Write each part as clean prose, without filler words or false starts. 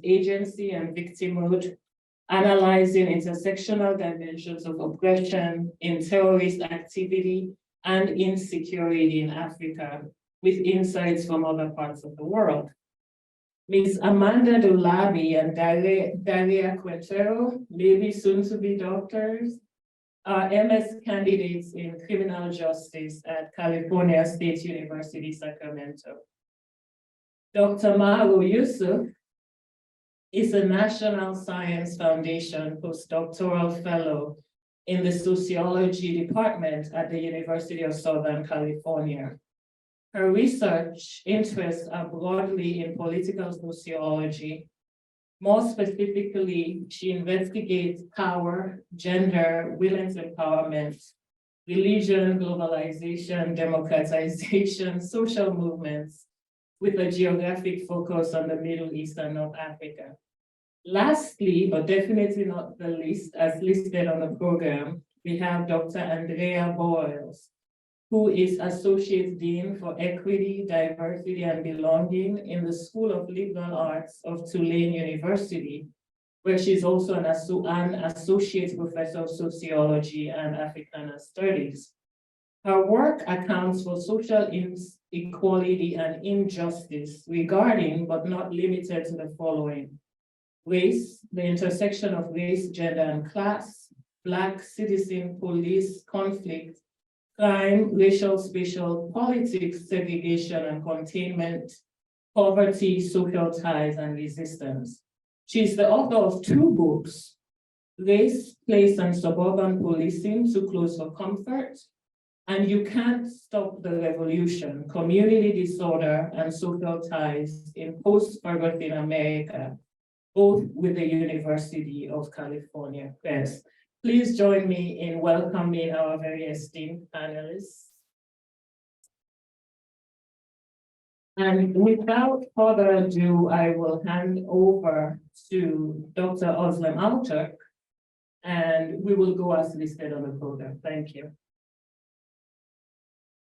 agency and victimhood, analyzing intersectional dimensions of oppression in terrorist activity and insecurity in Africa, with insights from other parts of the world. Ms. Amanda Dulabi and Daria Quintero, maybe soon to be doctors, are MS candidates in criminal justice at California State University, Sacramento. Dr. Maru Yusuf is a National Science Foundation postdoctoral fellow in the sociology department at the University of Southern California. Her research interests are broadly in political sociology. More specifically, she investigates power, gender, women's empowerment, religion, globalization, democratization, social movements, with a geographic focus on the Middle East and North Africa. Lastly, but definitely not the least, as listed on the program, we have Dr. Andrea Boyles, who is Associate Dean for Equity, Diversity, and Belonging in the School of Liberal Arts of Tulane University, where she's also an Associate Professor of Sociology and Africana Studies. Her work accounts for social inequality and injustice regarding, but not limited to, the following: race, the intersection of race, gender, and class, Black citizen police conflict, crime, racial, spatial politics, segregation and containment, poverty, social ties, and resistance. She's the author of 2 books, Race, Place, and Suburban Policing, Too Close for Comfort, and You Can't Stop the Revolution, Community Disorder and Social Ties in Post-Ferguson America, both with the University of California Press. Please join me in welcoming our very esteemed panelists. And without further ado, I will hand over to Dr. Özlem Alturk, and we will go as listed on the program. Thank you.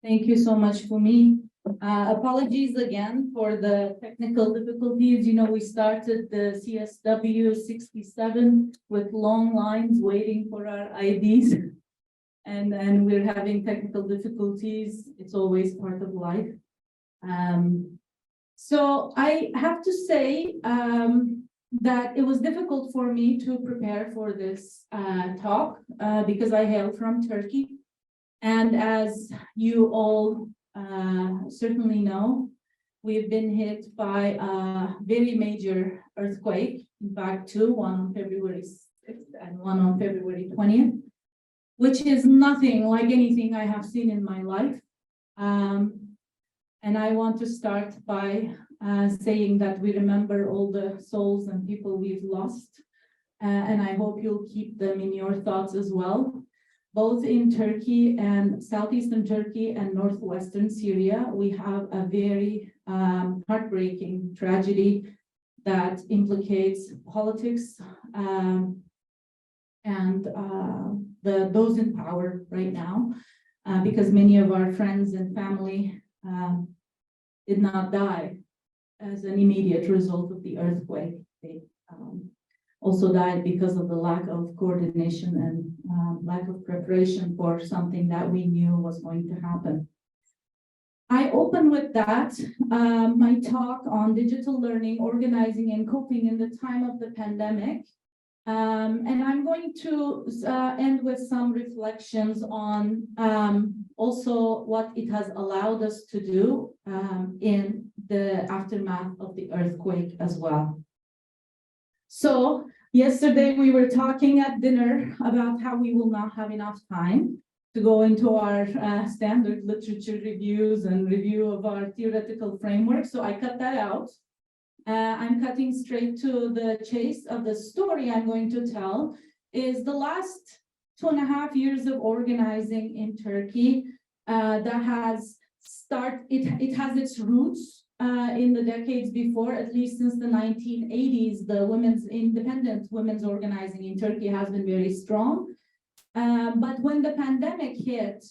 Thank you so much, Fumi. Apologies again for the technical difficulties. You know, we started the CSW 67 with long lines waiting for our IDs, and we're having technical difficulties. It's always part of life. So I have to say that it was difficult for me to prepare for this talk because I hail from Turkey. And as you all certainly know, we've been hit by a very major earthquake, in fact, 2, one on February 6th and one on February 20th, which is nothing like anything I have seen in my life. And I want to start by saying that we remember all the souls and people we've lost, and I hope you'll keep them in your thoughts as well. Both in Turkey and southeastern Turkey and northwestern Syria, we have a very heartbreaking tragedy that implicates politics and those in power right now, because many of our friends and family did not die as an immediate result of the earthquake. They also died because of the lack of coordination and lack of preparation for something that we knew was going to happen. I open with that, my talk on digital learning, organizing, and coping in the time of the pandemic. And I'm going to end with some reflections on also what it has allowed us to do in the aftermath of the earthquake as well. So yesterday we were talking at dinner about how we will not have enough time to go into our standard literature reviews and review of our theoretical framework. So I cut that out. I'm cutting straight to the chase of the story I'm going to tell is the last 2.5 years of organizing in Turkey that has it has its roots in the decades before, at least since the 1980s. The independent women's organizing in Turkey has been very strong. But when the pandemic hit,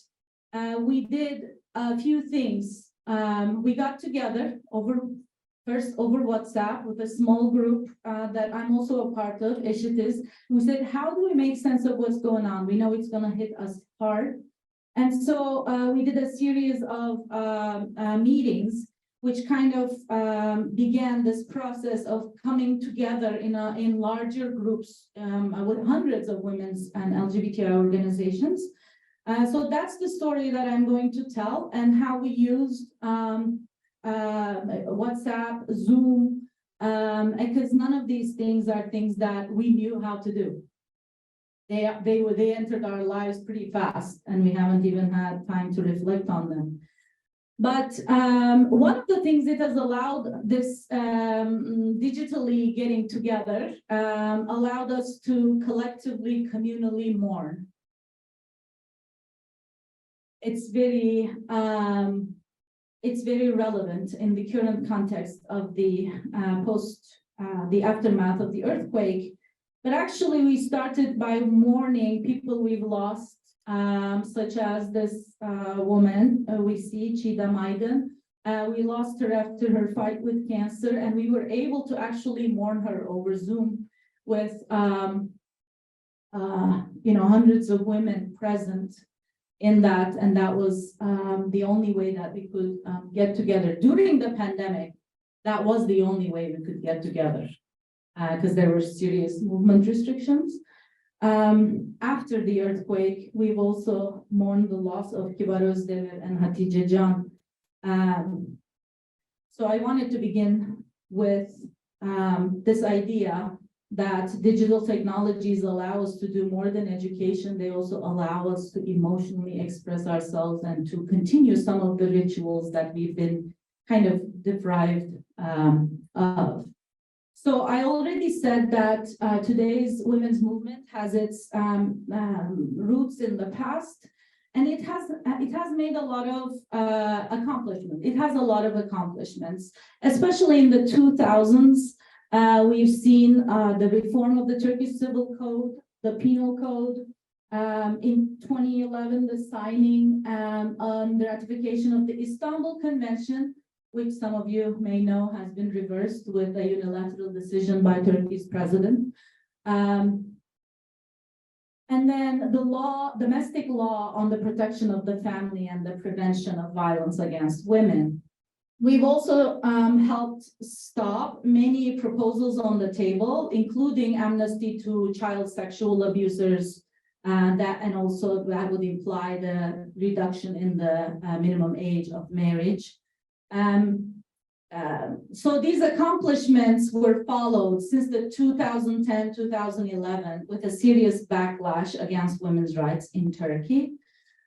we did a few things. We got together over first over WhatsApp with a small group that I'm also a part of, Eşitiz. We said, how do we make sense of what's going on? We know it's going to hit us hard. And so we did a series of meetings, which kind of began this process of coming together in larger groups with hundreds of women's and LGBTI organizations. So that's the story that I'm going to tell, and how we used WhatsApp, Zoom, because none of these things are things that we knew how to do. They entered our lives pretty fast, and we haven't even had time to reflect on them. But one of the things it has allowed this digitally getting together allowed us to collectively, communally mourn. It's very relevant in the current context of the the aftermath of the earthquake. But actually, we started by mourning people we've lost, such as this woman we see, Chida Maiden. We lost her after her fight with cancer, and we were able to actually mourn her over Zoom with hundreds of women present in that, and that was the only way that we could get together during the pandemic. That was the only way we could get together because there were serious movement restrictions. After the earthquake, we've also mourned the loss of Kibar Özdemir and Hatice Can. So I wanted to begin with this idea that digital technologies allow us to do more than education. They also allow us to emotionally express ourselves and to continue some of the rituals that we've been kind of deprived of. So I already said that today's women's movement has its roots in the past, and it has made a lot of accomplishments. It has a lot of accomplishments, especially in the 2000s. We've seen the reform of the Turkish Civil Code, the Penal Code. In 2011, the signing on the ratification of the Istanbul Convention, which some of you may know has been reversed with a unilateral decision by Turkey's president. And then the domestic law on the protection of the family and the prevention of violence against women. We've also helped stop many proposals on the table, including amnesty to child sexual abusers, and also that would imply the reduction in the minimum age of marriage. So these accomplishments were followed since the 2010-2011 with a serious backlash against women's rights in Turkey.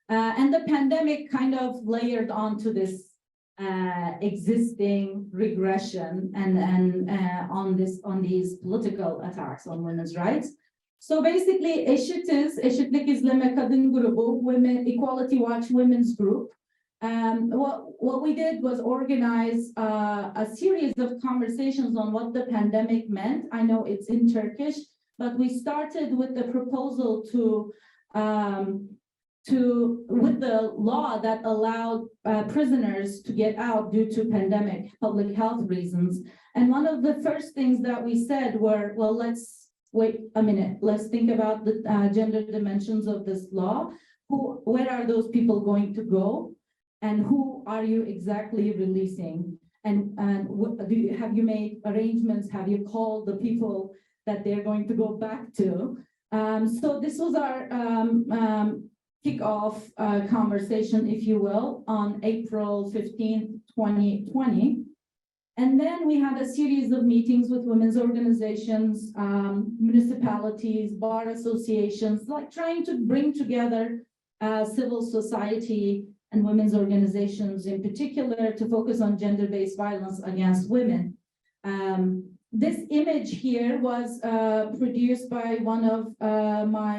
And the pandemic kind of layered onto this existing regression and on these political attacks on women's rights. So basically, Eşitiz, Eşitlik İzleme Kadın Grubu, Women Equality Watch Women's Group. What we did was organize a series of conversations on what the pandemic meant. I know it's in Turkish, but we started with the proposal with the law that allowed prisoners to get out due to pandemic public health reasons. And one of the first things that we said were, well, let's wait a minute. Let's think about the gender dimensions of this law. Where are those people going to go? And who are you exactly releasing? And have you made arrangements? Have you called the people that they're going to go back to? So this was our kickoff conversation, if you will, on April 15th, 2020. And then we had a series of meetings with women's organizations, municipalities, bar associations, like trying to bring together civil society and women's organizations in particular to focus on gender-based violence against women. This image here was produced by one of my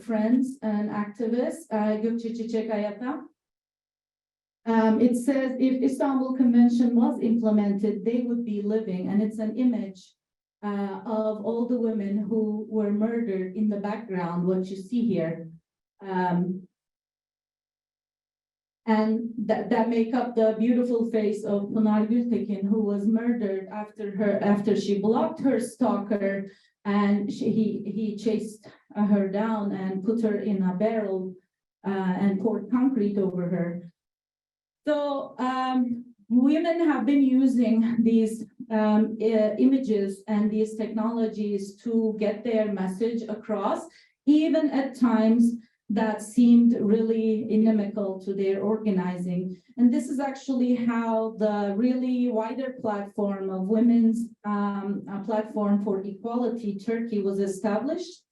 friends and activists, Gökçe Çiçek Ayata. It says if Istanbul Convention was implemented, they would be living, and it's an image of all the women who were murdered in the background, what you see here. And that make up the beautiful face of Pınar Gültekin, who was murdered after she blocked her stalker, and he chased her down and put her in a barrel and poured concrete over her. So women have been using these images and these technologies to get their message across, even at times that seemed really inimical to their organizing. And this is actually how the really wider platform of women's platform for equality Turkey was established.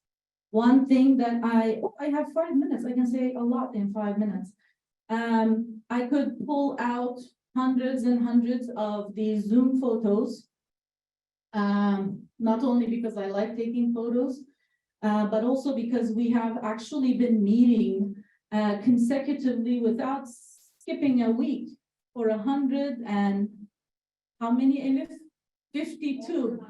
One thing that I have 5 minutes, I can say a lot in 5 minutes. I could pull out hundreds and hundreds of these Zoom photos, not only because I like taking photos, but also because we have actually been meeting consecutively without skipping a week for 100 and how many, Elif? 52.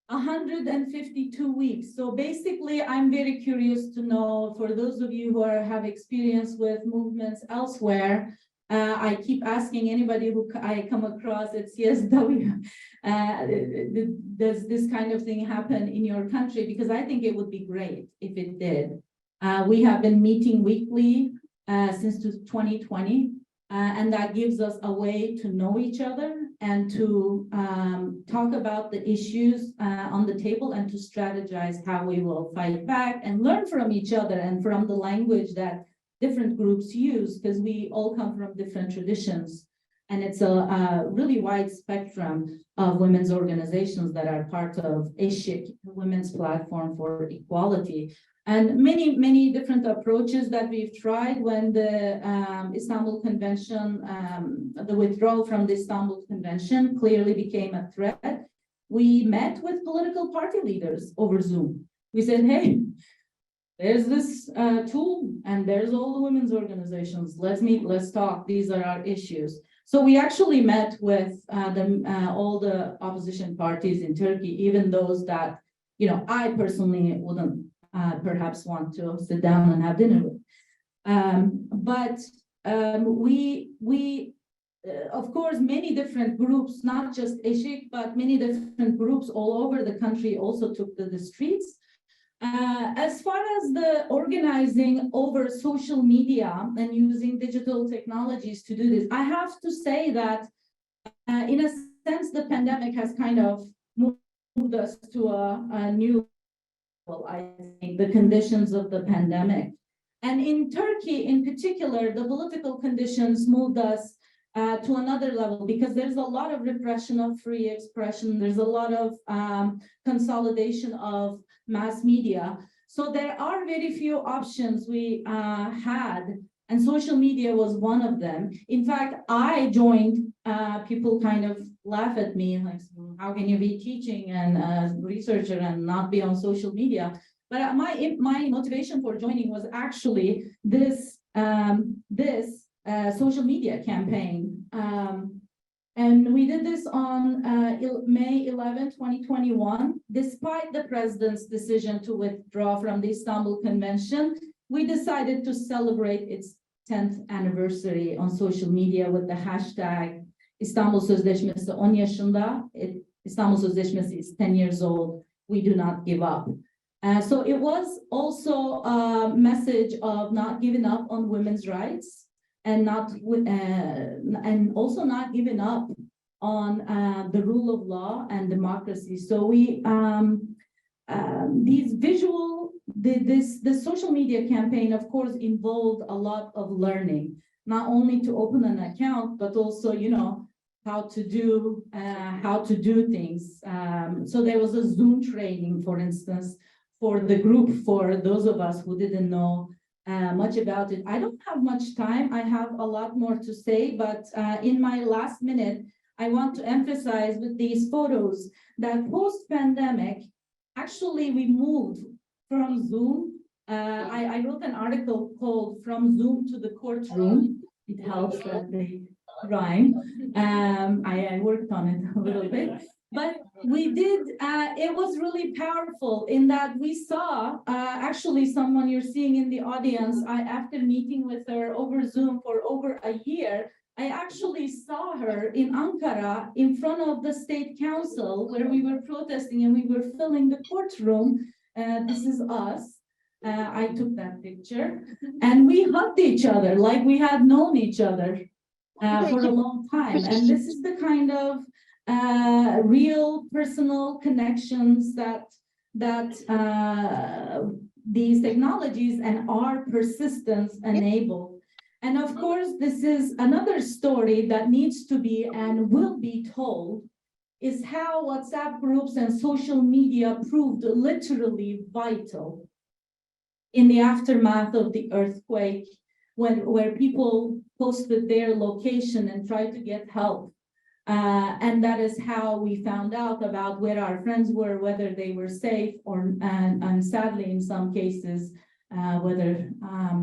152 weeks. So basically, I'm very curious to know, for those of you who have experience with movements elsewhere, I keep asking anybody who I come across at CSW, does this kind of thing happen in your country? Because I think it would be great if it did. We have been meeting weekly since 2020, and that gives us a way to know each other and to talk about the issues on the table and to strategize how we will fight back and learn from each other and from the language that different groups use, because we all come from different traditions. And it's a really wide spectrum of women's organizations that are part of IŞİK, Women's Platform for Equality. And many, many different approaches that we've tried when the Istanbul Convention, the withdrawal from the Istanbul Convention clearly became a threat. We met with political party leaders over Zoom. We said, hey, there's this tool and there's all the women's organizations. Let's meet, let's talk. These are our issues. So we actually met with all the opposition parties in Turkey, even those that, you know, I personally wouldn't perhaps want to sit down and have dinner with. But of course, many different groups, not just IŞİK, but many different groups all over the country also took to the streets. As far as the organizing over social media and using digital technologies to do this, I have to say that in a sense, the pandemic has kind of moved us to a new level, I think, the conditions of the pandemic. And in Turkey, in particular, the political conditions moved us to another level, because there's a lot of repression of free expression. There's a lot of consolidation of mass media. So there are very few options we had, and social media was one of them. In fact, I joined, people kind of laugh at me, like, how can you be teaching and a researcher and not be on social media? But my motivation for joining was actually this social media campaign. And we did this on May 11, 2021. Despite the president's decision to withdraw from the Istanbul Convention, we decided to celebrate its 10th anniversary on social media with the hashtag İstanbul Sözleşmesi 10 yaşında. İstanbul Sözleşmesi is 10 years old. We do not give up. So it was also a message of not giving up on women's rights, and also not giving up on the rule of law and democracy. So we this social media campaign, of course, involved a lot of learning, not only to open an account, but also, you know, how to do things. So there was a Zoom training, for instance, for the group, for those of us who didn't know much about it. I don't have much time. I have a lot more to say, but in my last minute, I want to emphasize with these photos that post-pandemic, actually we moved from Zoom. I wrote an article called From Zoom to the Courtroom. It helps that they rhyme. I worked on it a little bit. But we did, it was really powerful in that we saw, actually someone you're seeing in the audience, after meeting with her over Zoom for over a year, I actually saw her in Ankara in front of the state council where we were protesting and we were filling the courtroom. This is us. I took that picture and we hugged each other like we had known each other for a long time. And this is the kind of real personal connections that these technologies and our persistence enable. And of course, this is another story that needs to be and will be told, is how WhatsApp groups and social media proved literally vital in the aftermath of the earthquake, where people posted their location and tried to get help. And that is how we found out about where our friends were, whether they were safe, or and sadly, in some cases, whether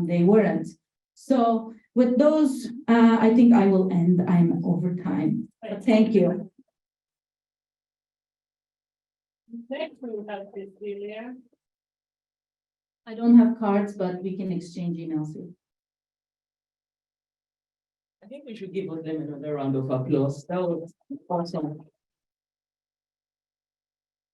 they weren't. So with those, I think I will end. I'm over time. But thank you. Next we have Cecilia. I don't have cards, but we can exchange emails here. I think we should give them another round of applause. That was awesome.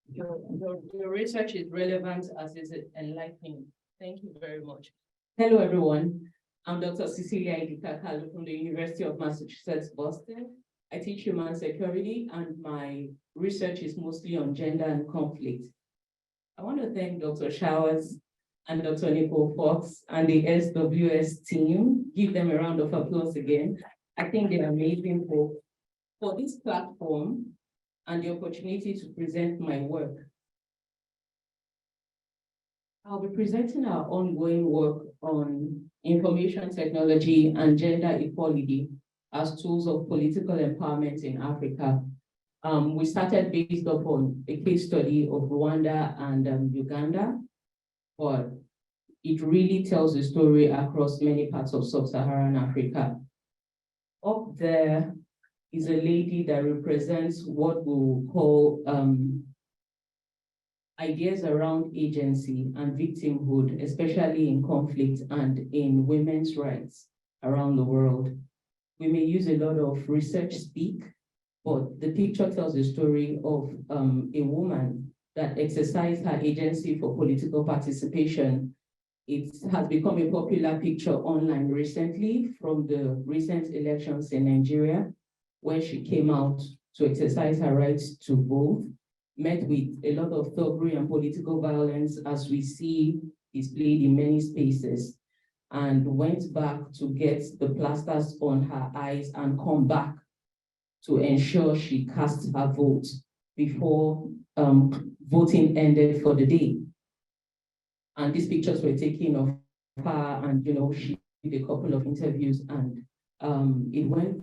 Your research is relevant as is enlightening. Thank you very much. Hello, everyone. I'm Dr. Cecilia Idikakalu from the University of Massachusetts, Boston. I teach human security, and my research is mostly on gender and conflict. I want to thank Dr. Showers and Dr. Nicole Fox and the SWS team. Give them a round of applause again. I think they're amazing for this platform and the opportunity to present my work. I'll be presenting our ongoing work on information technology and gender equality as tools of political empowerment in Africa. We started based upon a case study of Rwanda and Uganda, but it really tells a story across many parts of sub-Saharan Africa. Up there is a lady that represents what we'll call ideas around agency and victimhood, especially in conflict and in women's rights around the world. We may use a lot of research speak, but the picture tells the story of a woman that exercised her agency for political participation. It has become a popular picture online recently from the recent elections in Nigeria, where she came out to exercise her rights to vote, met with a lot of thuggery and political violence, as we see displayed in many spaces, and went back to get the plasters on her eyes and come back to ensure she cast her vote before voting ended for the day. And these pictures were taken of her, and she did a couple of interviews, and it went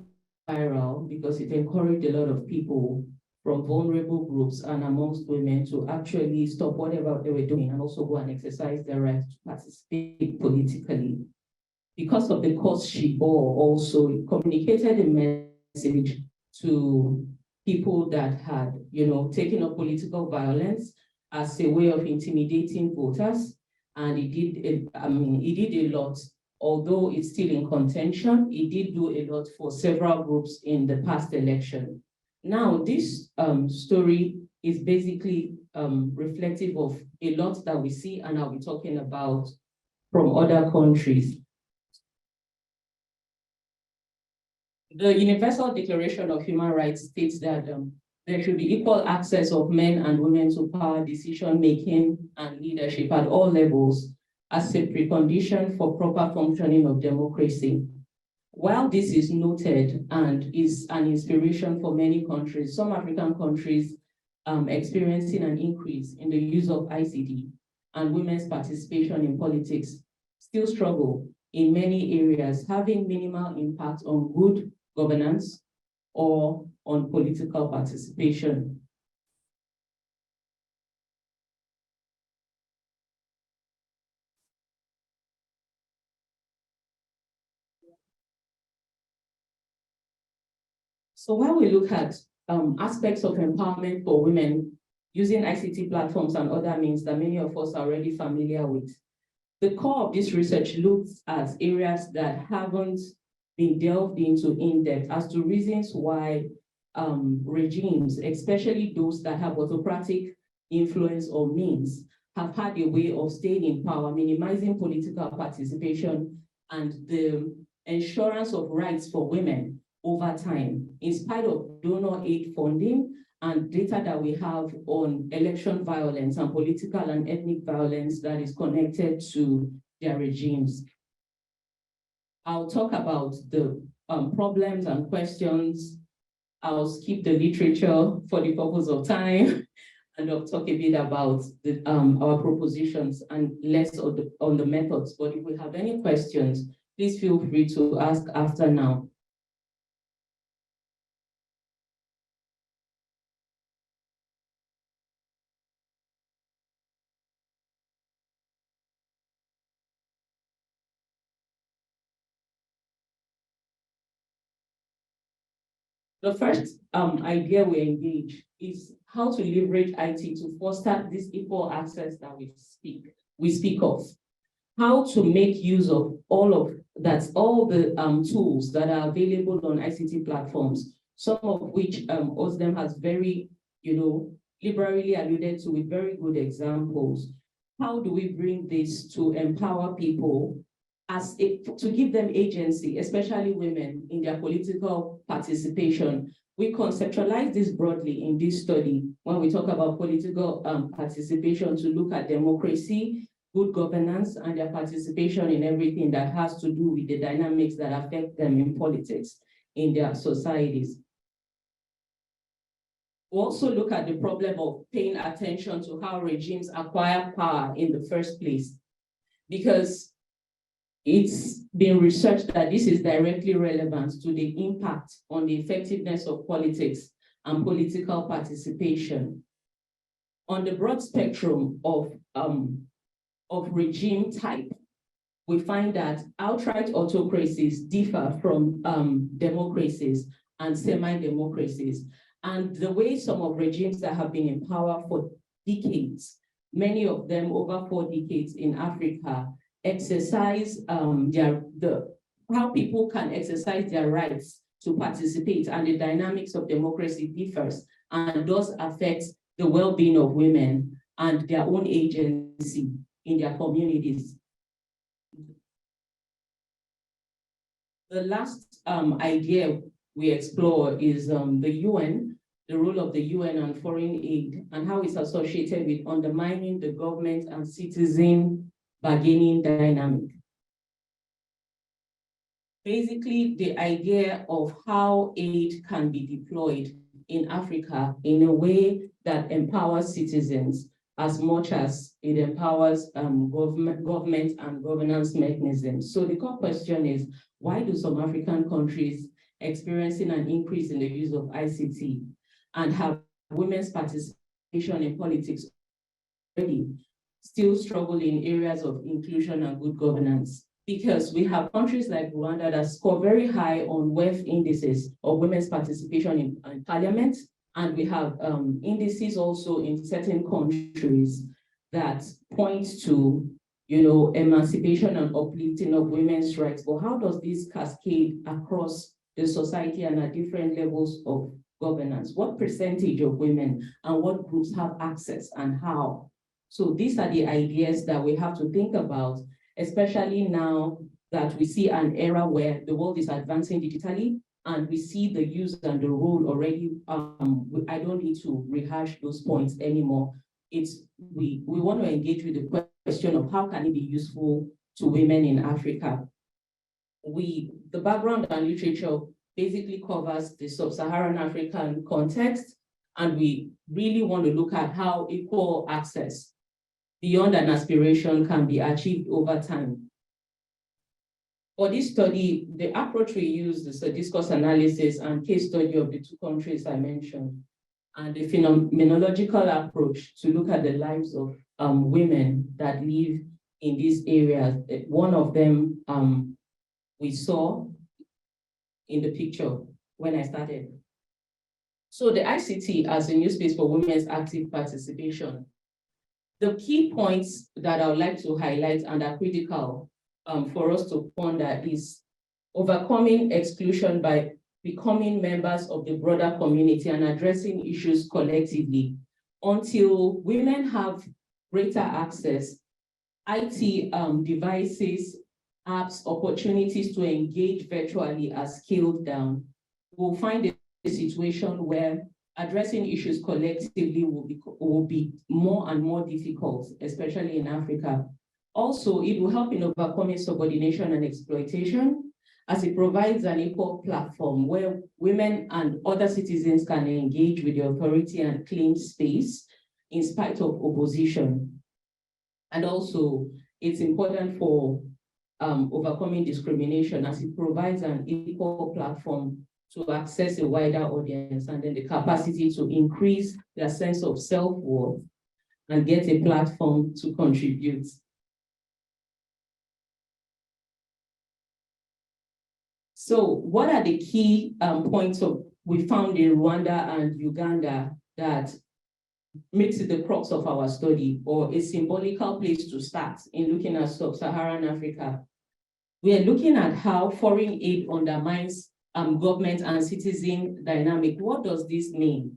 viral because it encouraged a lot of people from vulnerable groups and amongst women to actually stop whatever they were doing and also go and exercise their right to participate politically. Because of the cause she bore, also it communicated a message to people that had, taken up political violence as a way of intimidating voters. And it did a lot. Although it's still in contention, it did do a lot for several groups in the past election. Now, this story is basically reflective of a lot that we see, and I'll be talking about from other countries. The Universal Declaration of Human Rights states that there should be equal access of men and women to power, decision-making, and leadership at all levels as a precondition for proper functioning of democracy. While this is noted and is an inspiration for many countries, some African countries experiencing an increase in the use of ICT and women's participation in politics still struggle in many areas, having minimal impact on good governance or on political participation. So when we look at aspects of empowerment for women using ICT platforms and other means that many of us are already familiar with. The core of this research looks at areas that haven't been delved into in depth as to reasons why regimes, especially those that have autocratic influence or means, have had a way of staying in power, minimizing political participation and the assurance of rights for women over time, in spite of donor aid funding and data that we have on election violence and political and ethnic violence that is connected to their regimes. I'll talk about the problems and questions. I'll skip the literature for the purpose of time, and I'll talk a bit about the, our propositions and less on the methods. But if we have any questions, please feel free to ask after now. The first idea we engage is how to leverage IT to foster this equal access that we speak of. How to make use of all the tools that are available on ICT platforms, some of which OSDEM has very, liberally alluded to with very good examples. How do we bring this to empower people to give them agency, especially women, in their political participation? We conceptualize this broadly in this study when we talk about political participation to look at democracy, good governance, and their participation in everything that has to do with the dynamics that affect them in politics in their societies. We also look at the problem of paying attention to how regimes acquire power in the first place, because it's been researched that this is directly relevant to the impact on the effectiveness of politics and political participation. On the broad spectrum of regime type, we find that outright autocracies differ from democracies and semi-democracies. And the way some of regimes that have been in power for decades, many of them over 4 decades in Africa, exercise how people can exercise their rights to participate, and the dynamics of democracy differs and does affect the well-being of women and their own agency in their communities. The last idea we explore is the UN, the role of the UN and foreign aid, and how it's associated with undermining the government and citizen bargaining dynamic. Basically, the idea of how aid can be deployed in Africa in a way that empowers citizens as much as it empowers government and governance mechanisms. So the core question is, why do some African countries experiencing an increase in the use of ICT and have women's participation in politics already still struggle in areas of inclusion and good governance? Because we have countries like Rwanda that score very high on wealth indices of women's participation in parliament. And we have indices also in certain countries that point to, emancipation and uplifting of women's rights. But how does this cascade across the society and at different levels of governance? What percentage of women and what groups have access and how? So these are the ideas that we have to think about, especially now that we see an era where the world is advancing digitally, and we see the use and the role already. I don't need to rehash those points anymore. We want to engage with the question of how can it be useful to women in Africa. The background and literature basically covers the sub-Saharan African context, and we really want to look at how equal access beyond an aspiration can be achieved over time. For this study, the approach we used is a discourse analysis and case study of the 2 countries I mentioned, and a phenomenological approach to look at the lives of women that live in these areas. One of them we saw in the picture when I started. So the ICT as a new space for women's active participation. The key points that I would like to highlight and are critical for us to ponder is overcoming exclusion by becoming members of the broader community and addressing issues collectively. Until women have greater access, IT devices, apps, opportunities to engage virtually are scaled down, we'll find a situation where addressing issues collectively will be more and more difficult, especially in Africa. Also, it will help in overcoming subordination and exploitation, as it provides an equal platform where women and other citizens can engage with the authority and claim space in spite of opposition. And also, it's important for overcoming discrimination, as it provides an equal platform to access a wider audience, and then the capacity to increase their sense of self-worth and get a platform to contribute. So what are the key points we found in Rwanda and Uganda that makes it the crux of our study, or a symbolical place to start in looking at sub-Saharan Africa? We are looking at how foreign aid undermines government and citizen dynamic. What does this mean?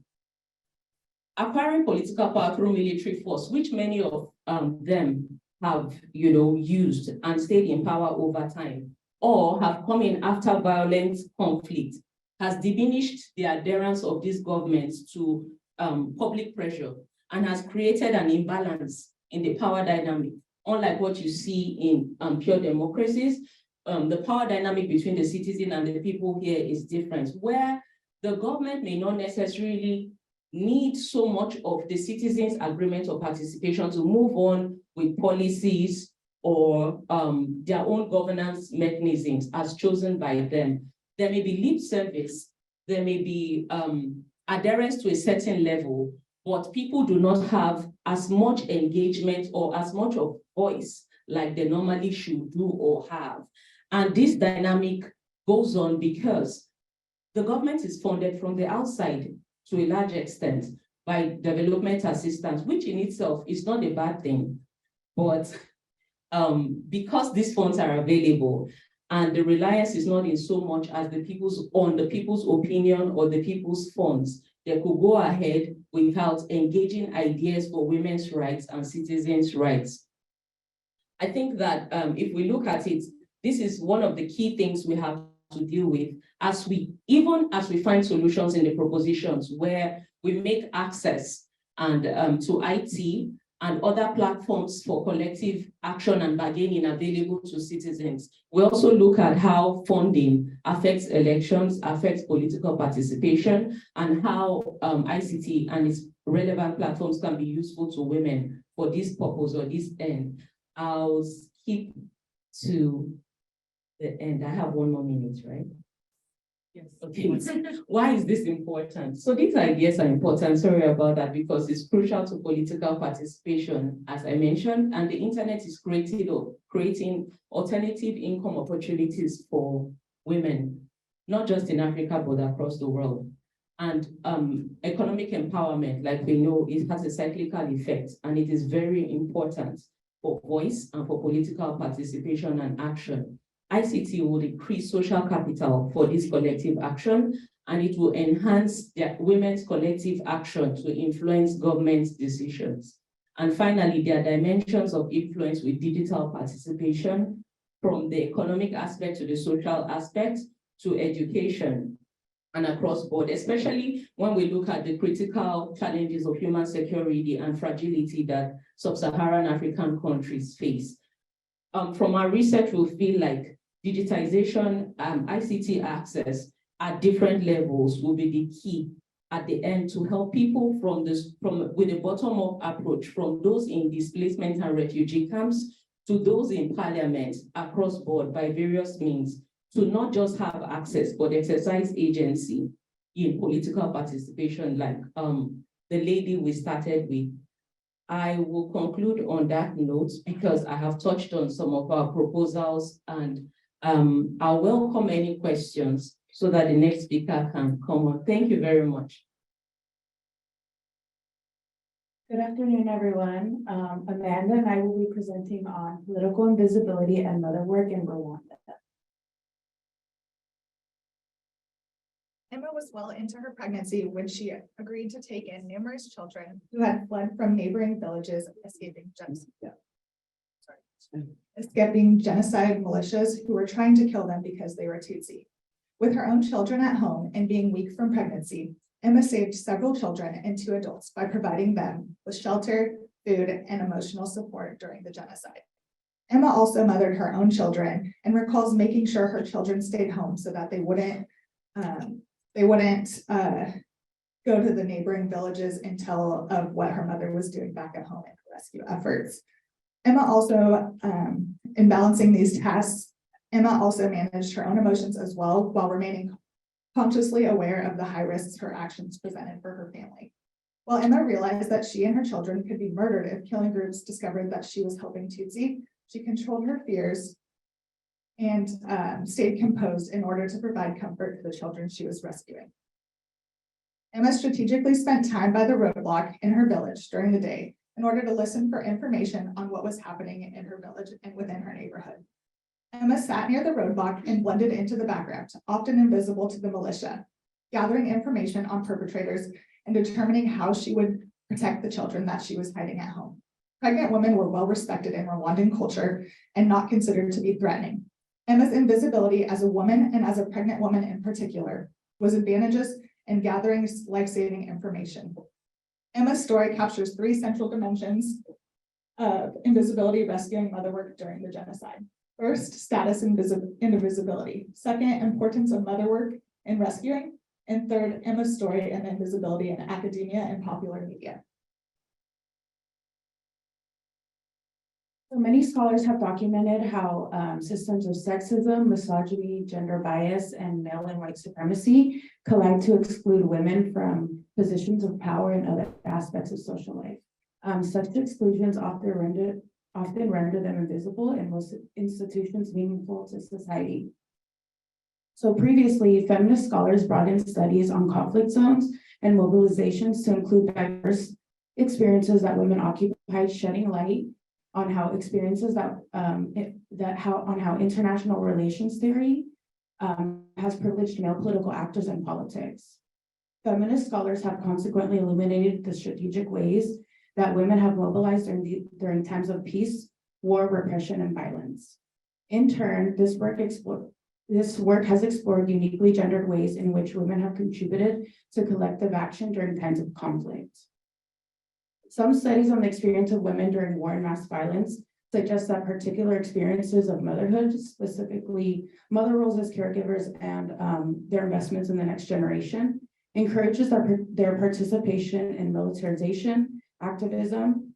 Acquiring political power through military force, which many of them have used and stayed in power over time, or have come in after violent conflict, has diminished the adherence of these governments to public pressure and has created an imbalance in the power dynamic. Unlike what you see in pure democracies, the power dynamic between the citizen and the people here is different, where the government may not necessarily need so much of the citizens' agreement or participation to move on with policies or their own governance mechanisms as chosen by them. There may be lip service, there may be adherence to a certain level, but people do not have as much engagement or as much of voice like they normally should do or have. And this dynamic goes on because the government is funded from the outside to a large extent by development assistance, which in itself is not a bad thing. But because these funds are available and the reliance is not in so much as the people's opinion or the people's funds, they could go ahead without engaging ideas for women's rights and citizens' rights. I think that if we look at it, this is one of the key things we have to deal with even as we find solutions in the propositions where we make access and to IT and other platforms for collective action and bargaining available to citizens. We also look at how funding affects elections, affects political participation, and how ICT and its relevant platforms can be useful to women for this purpose or this end. I'll skip to the end. I have 1 more minute, right? Yes. Okay. Why is this important? So these ideas are important. Sorry about that, because it's crucial to political participation, as I mentioned, and the internet is creating alternative income opportunities for women, not just in Africa, but across the world. And economic empowerment, like we know, it has a cyclical effect, and it is very important for voice and for political participation and action. ICT will increase social capital for this collective action, and it will enhance women's collective action to influence government decisions. And finally, there are dimensions of influence with digital participation, from the economic aspect to the social aspect to education and across board, especially when we look at the critical challenges of human security and fragility that sub-Saharan African countries face. From our research, we feel like digitization, ICT access at different levels will be the key at the end to help people with a bottom-up approach, from those in displacement and refugee camps to those in parliament across board by various means, to not just have access, but exercise agency in political participation, like the lady we started with. I will conclude on that note because I have touched on some of our proposals, and I'll welcome any questions so that the next speaker can come on. Thank you very much. Good afternoon, everyone. Amanda and I will be presenting on political invisibility and mother work in Rwanda. Emma was well into her pregnancy when she agreed to take in numerous children who had fled from neighboring villages, escaping genocide militias who were trying to kill them because they were Tutsi. With her own children at home and being weak from pregnancy, Emma saved several children and 2 adults by providing them with shelter, food, and emotional support during the genocide. Emma also mothered her own children and recalls making sure her children stayed home so that they wouldn't go to the neighboring villages and tell of what her mother was doing back at home in her rescue efforts. Emma also, in balancing these tasks, Emma also managed her own emotions as well while remaining consciously aware of the high risks her actions presented for her family. While Emma realized that she and her children could be murdered if killing groups discovered that she was helping Tutsi, she controlled her fears and stayed composed in order to provide comfort to the children she was rescuing. Emma strategically spent time by the roadblock in her village during the day in order to listen for information on what was happening in her village and within her neighborhood. Emma sat near the roadblock and blended into the background, often invisible to the militia, gathering information on perpetrators and determining how she would protect the children that she was hiding at home. Pregnant women were well respected in Rwandan culture and not considered to be threatening. Emma's invisibility as a woman and as a pregnant woman in particular was advantageous in gathering life-saving information. Emma's story captures 3 central dimensions of invisibility, rescuing mother work during the genocide. First, status and invisibility. Second, importance of mother work in rescuing. And third, Emma's story and invisibility in academia and popular media. So many scholars have documented how systems of sexism, misogyny, gender bias, and male and white supremacy collide to exclude women from positions of power and other aspects of social life. Such exclusions often render them invisible and most institutions meaningful to society. So previously, feminist scholars brought in studies on conflict zones and mobilizations to include diverse experiences that women occupied, shedding light on how experiences on how international relations theory has privileged male political actors in politics. Feminist scholars have consequently illuminated the strategic ways that women have mobilized during times of peace, war, repression, and violence. In turn, this work has explored uniquely gendered ways in which women have contributed to collective action during times of conflict. Some studies on the experience of women during war and mass violence suggest that particular experiences of motherhood, specifically mother roles as caregivers and their investments in the next generation, encourages their participation in militarization, activism,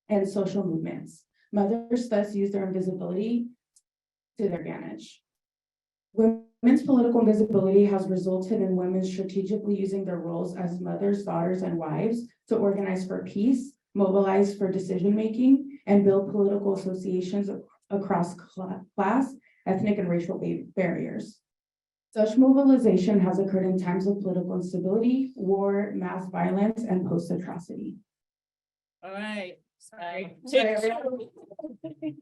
and social movements. Mothers thus use their invisibility to their advantage. Women's political invisibility has resulted in women strategically using their roles as mothers, daughters, and wives to organize for peace, mobilize for decision-making, and build political associations across class, ethnic, and racial barriers. Such mobilization has occurred in times of political instability, war, mass violence, and post-atrocity. All right.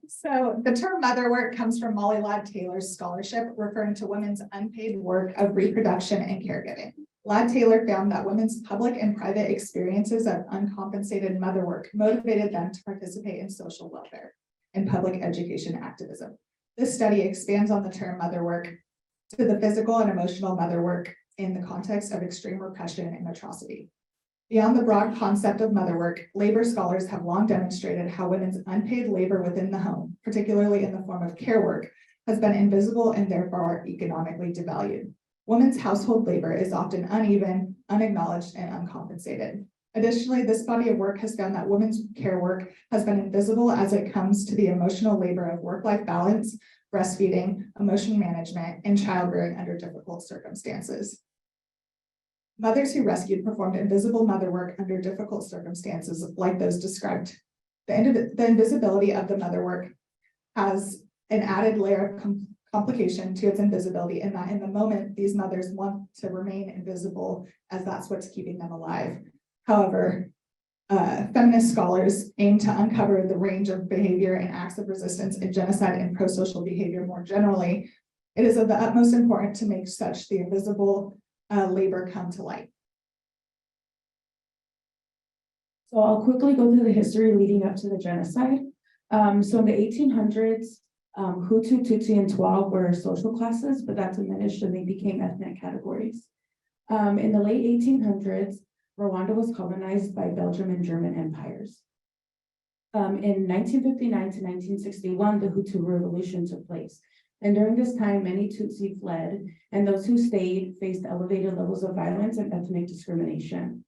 So the term mother work comes from Molly Ladd Taylor's scholarship referring to women's unpaid work of reproduction and caregiving. Ladd Taylor found that women's public and private experiences of uncompensated mother work motivated them to participate in social welfare and public education activism. This study expands on the term mother work to the physical and emotional mother work in the context of extreme repression and atrocity. Beyond the broad concept of mother work, labor scholars have long demonstrated how women's unpaid labor within the home, particularly in the form of care work, has been invisible and therefore economically devalued. Women's household labor is often uneven, unacknowledged, and uncompensated. Additionally, this body of work has found that women's care work has been invisible as it comes to the emotional labor of work-life balance, breastfeeding, emotion management, and childbearing under difficult circumstances. Mothers who rescued performed invisible mother work under difficult circumstances like those described. The invisibility of the mother work has an added layer of complication to its invisibility in that in the moment, these mothers want to remain invisible as that's what's keeping them alive. However, feminist scholars aim to uncover the range of behavior and acts of resistance and genocide and pro-social behavior more generally, it is of the utmost importance to make such the invisible labor come to light. So I'll quickly go through the history leading up to the genocide. So in the 1800s, Hutu, Tutsi, and Twa were social classes, but that diminished and they became ethnic categories. In the late 1800s, Rwanda was colonized by Belgium and German empires. In 1959 to 1961, the Hutu Revolution took place. And during this time, many Tutsi fled, and those who stayed faced elevated levels of violence and ethnic discrimination.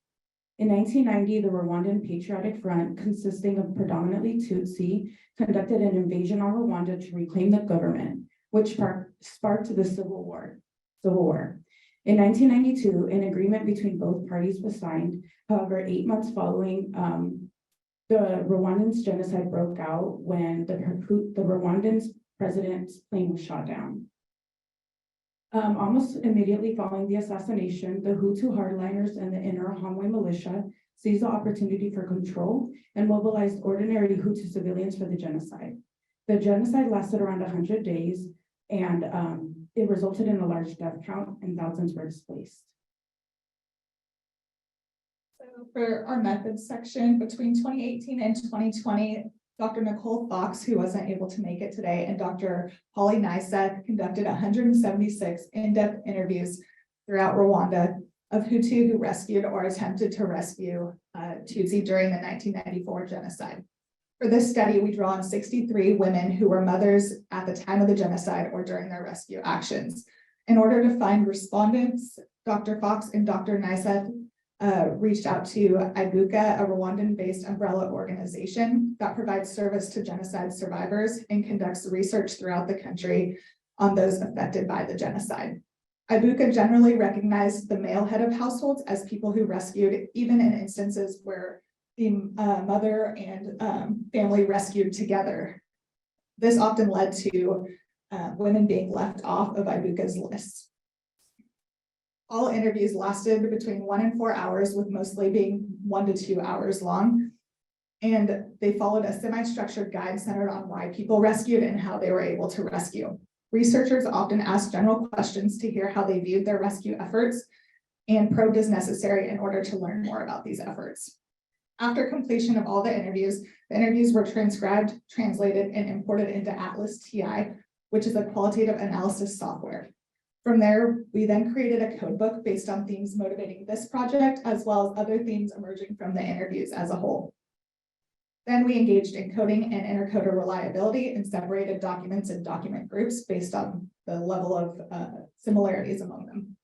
In 1990, the Rwandan Patriotic Front, consisting of predominantly Tutsi, conducted an invasion on Rwanda to reclaim the government, which sparked the Civil War. In 1992, an agreement between both parties was signed. However, 8 months following, the Rwandans genocide broke out when the Rwandans president's plane was shot down. Almost immediately following the assassination, the Hutu hardliners and the Interahamwe militia seized the opportunity for control and mobilized ordinary Hutu civilians for the genocide. The genocide lasted around 100 days, and it resulted in a large death count and thousands were displaced. So for our methods section, between 2018 and 2020, Dr. Nicole Fox, who wasn't able to make it today, and Dr. Holly Nyseth conducted 176 in-depth interviews throughout Rwanda of Hutu who rescued or attempted to rescue Tutsi during the 1994 genocide. For this study, we draw on 63 women who were mothers at the time of the genocide or during their rescue actions. In order to find respondents, Dr. Fox and Dr. Nyseth reached out to Ibuka, a Rwandan-based umbrella organization that provides service to genocide survivors and conducts research throughout the country on those affected by the genocide. Ibuka generally recognized the male head of households as people who rescued, even in instances where the mother and family rescued together. This often led to women being left off of Ibuka's list. All interviews lasted between 1 and 4 hours, with mostly being 1 to 2 hours long. And they followed a semi-structured guide centered on why people rescued and how they were able to rescue. Researchers often asked general questions to hear how they viewed their rescue efforts and probed as necessary in order to learn more about these efforts. After completion of all the interviews were transcribed, translated, and imported into Atlas TI, which is a qualitative analysis software. From there, we then created a codebook based on themes motivating this project, as well as other themes emerging from the interviews as a whole. Then we engaged in coding and intercoder reliability and separated documents in document groups based on the level of similarities among them.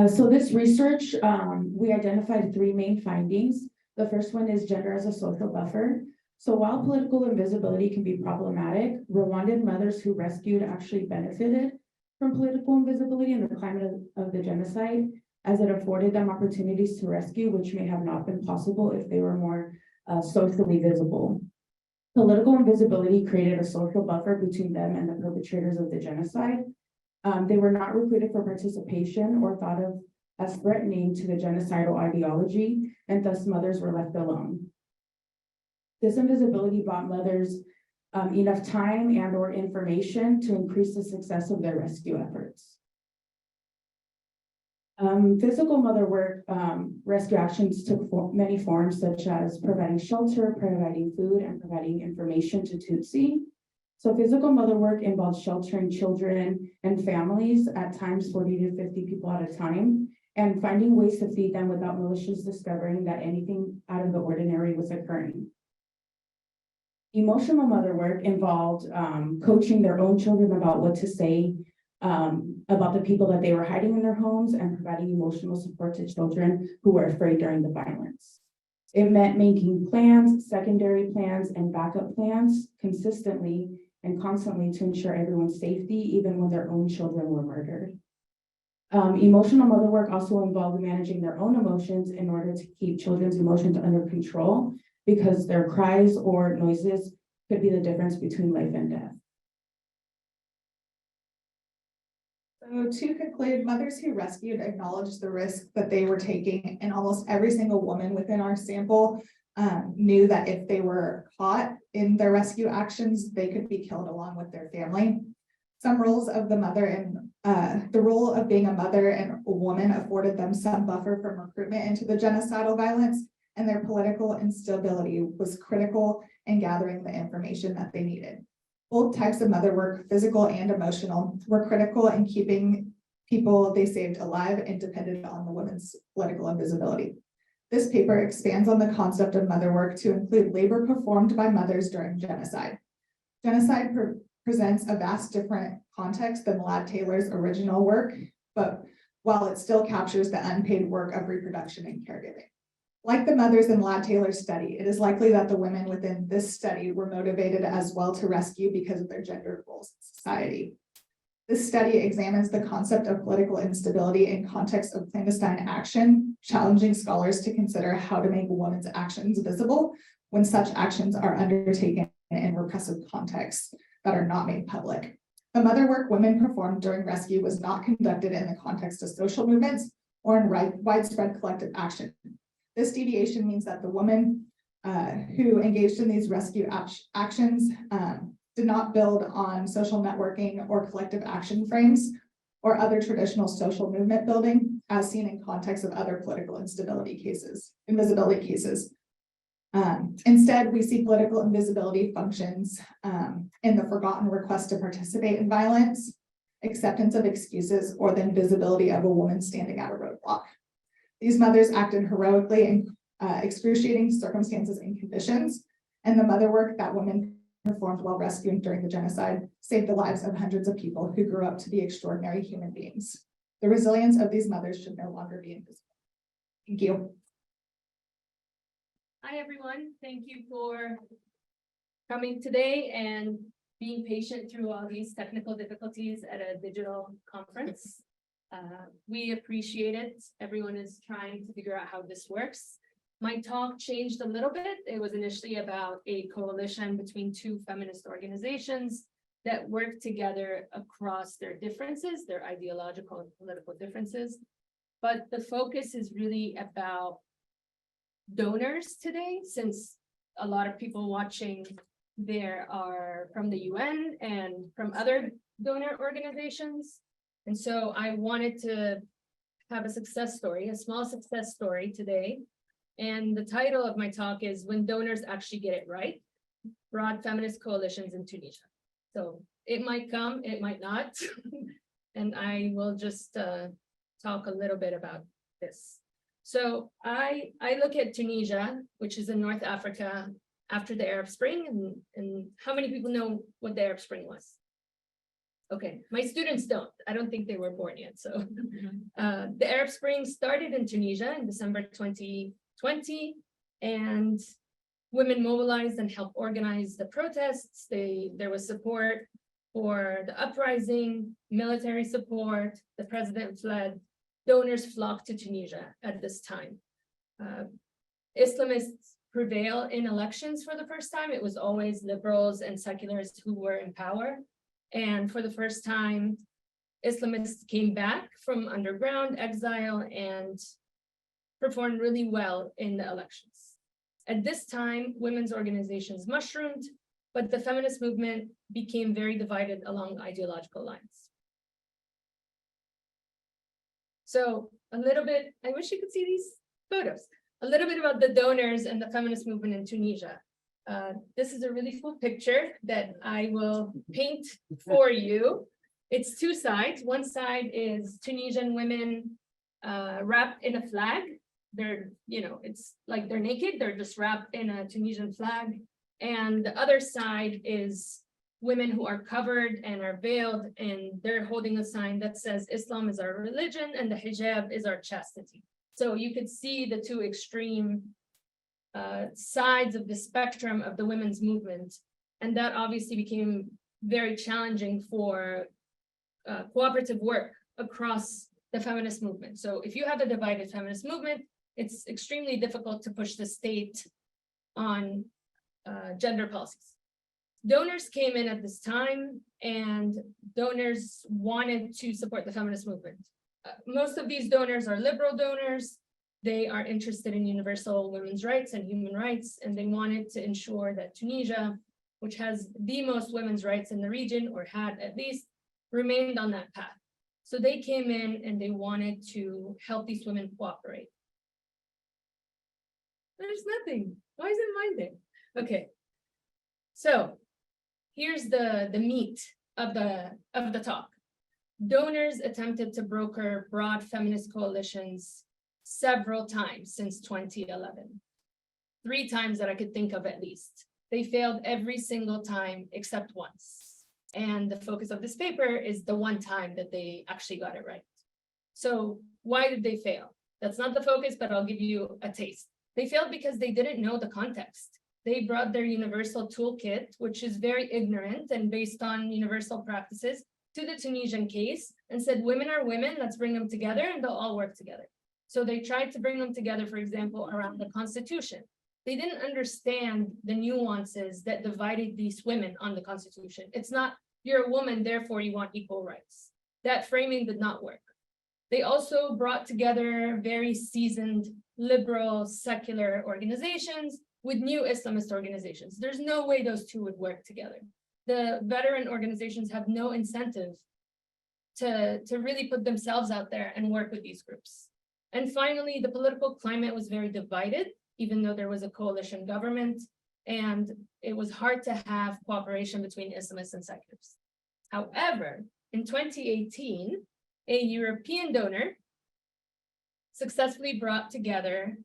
So this research, we identified 3 main findings. The first one is gender as a social buffer. So while political invisibility can be problematic, Rwandan mothers who rescued actually benefited from political invisibility in the climate of the genocide, as it afforded them opportunities to rescue, which may have not been possible if they were more socially visible. Political invisibility created a social buffer between them and the perpetrators of the genocide. They were not recruited for participation or thought of as threatening to the genocidal ideology, and thus mothers were left alone. This invisibility bought mothers enough time and or information to increase the success of their rescue efforts. Physical mother work rescue actions took many forms, such as providing shelter, providing food, and providing information to Tutsi. So physical mother work involves sheltering children and families, at times 40 to 50 people at a time, and finding ways to feed them without militias discovering that anything out of the ordinary was occurring. Emotional mother work involved coaching their own children about what to say about the people that they were hiding in their homes, and providing emotional support to children who were afraid during the violence. It meant making plans, secondary plans, and backup plans consistently and constantly to ensure everyone's safety, even when their own children were murdered. Emotional mother work also involved managing their own emotions in order to keep children's emotions under control, because their cries or noises could be the difference between life and death. So to conclude, mothers who rescued acknowledged the risk that they were taking, and almost every single woman within our sample knew that if they were caught in their rescue actions, they could be killed along with their family. Some roles of the mother and the role of being a mother and a woman afforded them some buffer from recruitment into the genocidal violence, and their political instability was critical in gathering the information that they needed. Both types of mother work, physical and emotional, were critical in keeping people they saved alive and depended on the women's political invisibility. This paper expands on the concept of mother work to include labor performed by mothers during genocide. Genocide presents a vast different context than Lad Taylor's original work, but while it still captures the unpaid work of reproduction and caregiving. Like the mothers in Lad Taylor's study, it is likely that the women within this study were motivated as well to rescue because of their gender roles in society. This study examines the concept of political instability in context of clandestine action, challenging scholars to consider how to make a woman's actions visible when such actions are undertaken in repressive contexts that are not made public. The mother work women performed during rescue was not conducted in the context of social movements or in widespread collective action. This deviation means that the women who engaged in these rescue actions did not build on social networking or collective action frames or other traditional social movement building as seen in context of other political invisibility cases. Instead, we see political invisibility functions in the forgotten request to participate in violence, acceptance of excuses, or the invisibility of a woman standing at a roadblock. These mothers acted heroically in excruciating circumstances and conditions, and the mother work that women performed while rescuing during the genocide saved the lives of hundreds of people who grew up to be extraordinary human beings. The resilience of these mothers should no longer be invisible. Thank you. Hi, everyone. Thank you for coming today and being patient through all these technical difficulties at a digital conference. We appreciate it. Everyone is trying to figure out how this works. My talk changed a little bit. It was initially about a coalition between two feminist organizations that work together across their differences, their ideological and political differences. But the focus is really about donors today, since a lot of people watching there are from the UN and from other donor organizations. And so I wanted to have a success story, a small success story today. And the title of my talk is When Donors Actually Get It Right, Broad Feminist Coalitions in Tunisia. So it might come, it might not. And I will just talk a little bit about this. So I look at Tunisia, which is in North Africa after the Arab Spring. And how many people know what the Arab Spring was? Okay, my students don't. I don't think they were born yet. So the Arab Spring started in Tunisia in December 2020, and women mobilized and helped organize the protests. There was support for the uprising, military support, the president fled, donors flocked to Tunisia at this time. Islamists prevail in elections for the first time. It was always liberals and secularists who were in power. And for the first time, Islamists came back from underground exile and performed really well in the elections. At this time, women's organizations mushroomed, but the feminist movement became very divided along ideological lines. So a little bit, I wish you could see these photos, a little bit about the donors and the feminist movement in Tunisia. This is a really cool picture that I will paint for you. It's two sides. One side is Tunisian women wrapped in a flag. They're, it's like they're naked. They're just wrapped in a Tunisian flag. And the other side is women who are covered and are veiled, and they're holding a sign that says Islam is our religion and the hijab is our chastity. So you could see the two extreme sides of the spectrum of the women's movement. And that obviously became very challenging for cooperative work across the feminist movement. So if you have a divided feminist movement, it's extremely difficult to push the state on gender policies. Donors came in at this time, and donors wanted to support the feminist movement. Most of these donors are liberal donors. They are interested in universal women's rights and human rights, and they wanted to ensure that Tunisia, which has the most women's rights in the region, or had at least, remained on that path. So they came in and they wanted to help these women cooperate. There's nothing. Why is it minding? Okay. So here's the meat of the talk. Donors attempted to broker broad feminist coalitions several times since 2011. 3 times that I could think of at least. They failed every single time except once. And the focus of this paper is the one time that they actually got it right. So why did they fail? That's not the focus, but I'll give you a taste. They failed because they didn't know the context. They brought their universal toolkit, which is very ignorant and based on universal practices, to the Tunisian case and said, women are women, let's bring them together and they'll all work together. So they tried to bring them together, for example, around the constitution. They didn't understand the nuances that divided these women on the constitution. It's not, you're a woman, therefore you want equal rights. That framing did not work. They also brought together very seasoned liberal secular organizations with new Islamist organizations. There's no way those two would work together. The veteran organizations have no incentive to really put themselves out there and work with these groups. And finally, the political climate was very divided, even though there was a coalition government, and it was hard to have cooperation between Islamists and seculars. However, in 2018, a European donor successfully brought together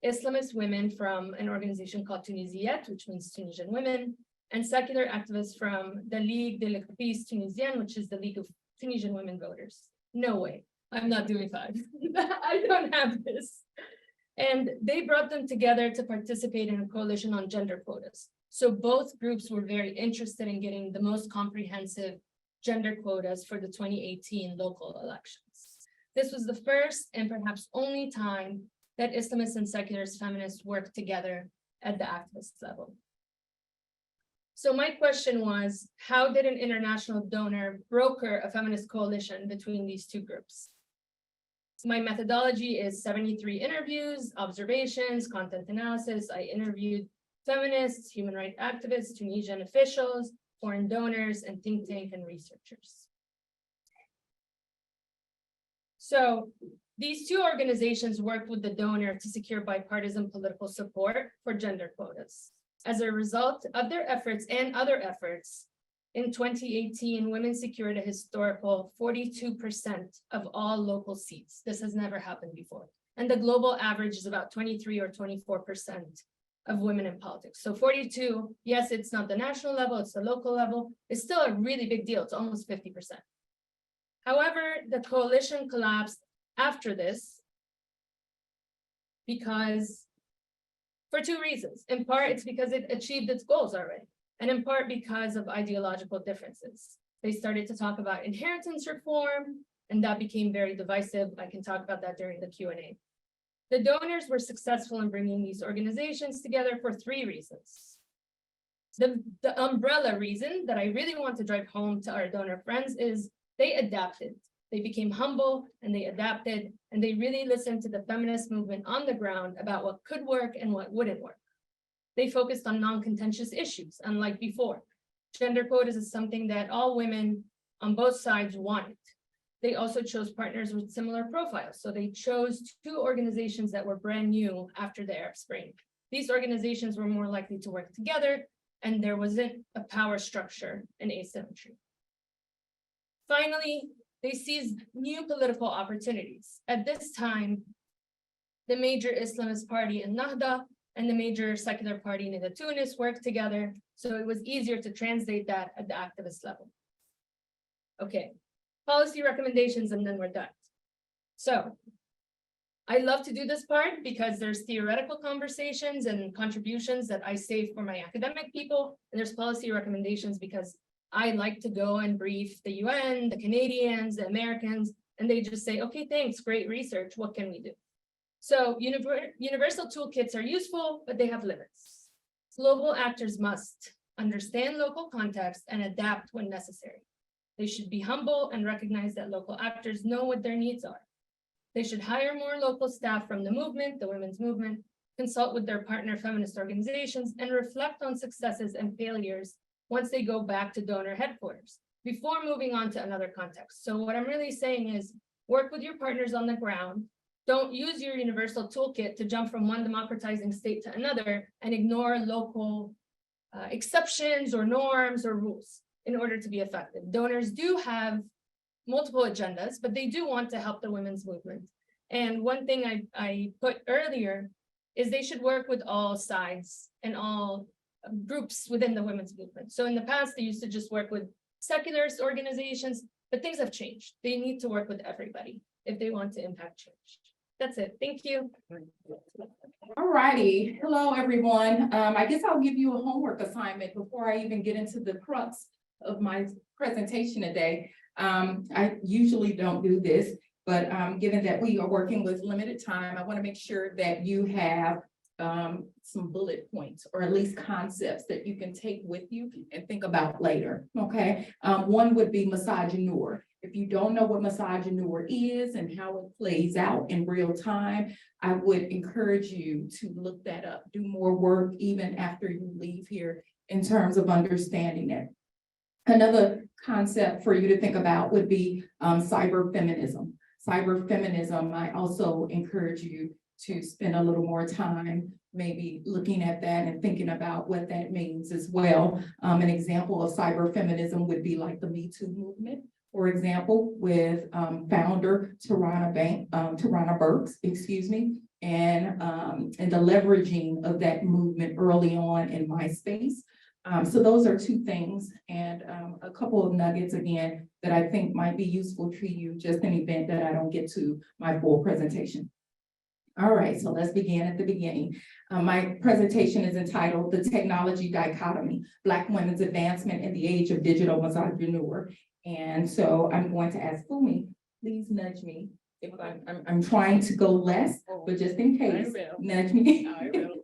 Islamist women from an organization called Tunisiyat, which means Tunisian women, and secular activists from the Ligue de l'Écopiste Tunisienne, which is the League of Tunisian Women Voters. No way, I'm not doing 5. I don't have this. And they brought them together to participate in a coalition on gender quotas. So both groups were very interested in getting the most comprehensive gender quotas for the 2018 local elections. This was the first and perhaps only time that Islamists and seculars feminists worked together at the activist level. So my question was, how did an international donor broker a feminist coalition between these two groups? My methodology is 73 interviews, observations, content analysis. I interviewed feminists, human rights activists, Tunisian officials, foreign donors, and think tank and researchers. So these two organizations worked with the donor to secure bipartisan political support for gender quotas. As a result of their efforts and other efforts, in 2018, women secured a historical 42% of all local seats. This has never happened before. And the global average is about 23 or 24% of women in politics. So 42, yes, it's not the national level, it's the local level. It's still a really big deal. It's almost 50%. However, the coalition collapsed after this for 2 reasons. In part, it's because it achieved its goals already, and in part because of ideological differences. They started to talk about inheritance reform, and that became very divisive. I can talk about that during the Q&A. The donors were successful in bringing these organizations together for 3 reasons. The umbrella reason that I really want to drive home to our donor friends is they adapted. They became humble and they adapted, and they really listened to the feminist movement on the ground about what could work and what wouldn't work. They focused on non-contentious issues, unlike before. Gender quotas is something that all women on both sides wanted. They also chose partners with similar profiles. So they chose 2 organizations that were brand new after the Arab Spring. These organizations were more likely to work together, and there wasn't a power structure and asymmetry. Finally, they seized new political opportunities. At this time, the major Islamist party in Nahda and the major secular party in Tunis worked together, so it was easier to translate that at the activist level. Okay, policy recommendations, and then we're done. So I love to do this part because there's theoretical conversations and contributions that I save for my academic people, and there's policy recommendations because I like to go and brief the UN, the Canadians, the Americans, and they just say, okay, thanks, great research, what can we do? So universal toolkits are useful, but they have limits. Global actors must understand local context, and adapt when necessary. They should be humble and recognize that local actors know what their needs are. They should hire more local staff from the movement, the women's movement, consult with their partner feminist organizations, and reflect on successes and failures once they go back to donor headquarters before moving on to another context. So what I'm really saying is work with your partners on the ground. Don't use your universal toolkit to jump from one democratizing state to another and ignore local exceptions or norms or rules in order to be effective. Donors do have multiple agendas, but they do want to help the women's movement. And one thing I put earlier is they should work with all sides and all groups within the women's movement. So in the past, they used to just work with secularist organizations, but things have changed. They need to work with everybody if they want to impact change. That's it. Thank you. All righty. Hello, everyone. I guess I'll give you a homework assignment before I even get into the crux of my presentation today. I usually don't do this, but given that we are working with limited time, I want to make sure that you have some bullet points or at least concepts that you can take with you and think about later, okay? One would be misogynoir. If you don't know what misogynoir is and how it plays out in real time, I would encourage you to look that up, do more work even after you leave here in terms of understanding it. Another concept for you to think about would be cyber feminism. Cyber feminism, I also encourage you to spend a little more time maybe looking at that and thinking about what that means as well. An example of cyber feminism would be like the Me Too movement, for example, with founder Tarana Burks, and the leveraging of that movement early on in MySpace. So those are two things, and a couple of nuggets again that I think might be useful to you just in the event that I don't get to my full presentation. All right, so let's begin at the beginning. My presentation is entitled The Technology Dichotomy, Black Women's Advancement in the Age of Digital Misogynoir. And so I'm going to ask Fumi, please nudge me. If I'm trying to go less, but just in case, nudge me. I will.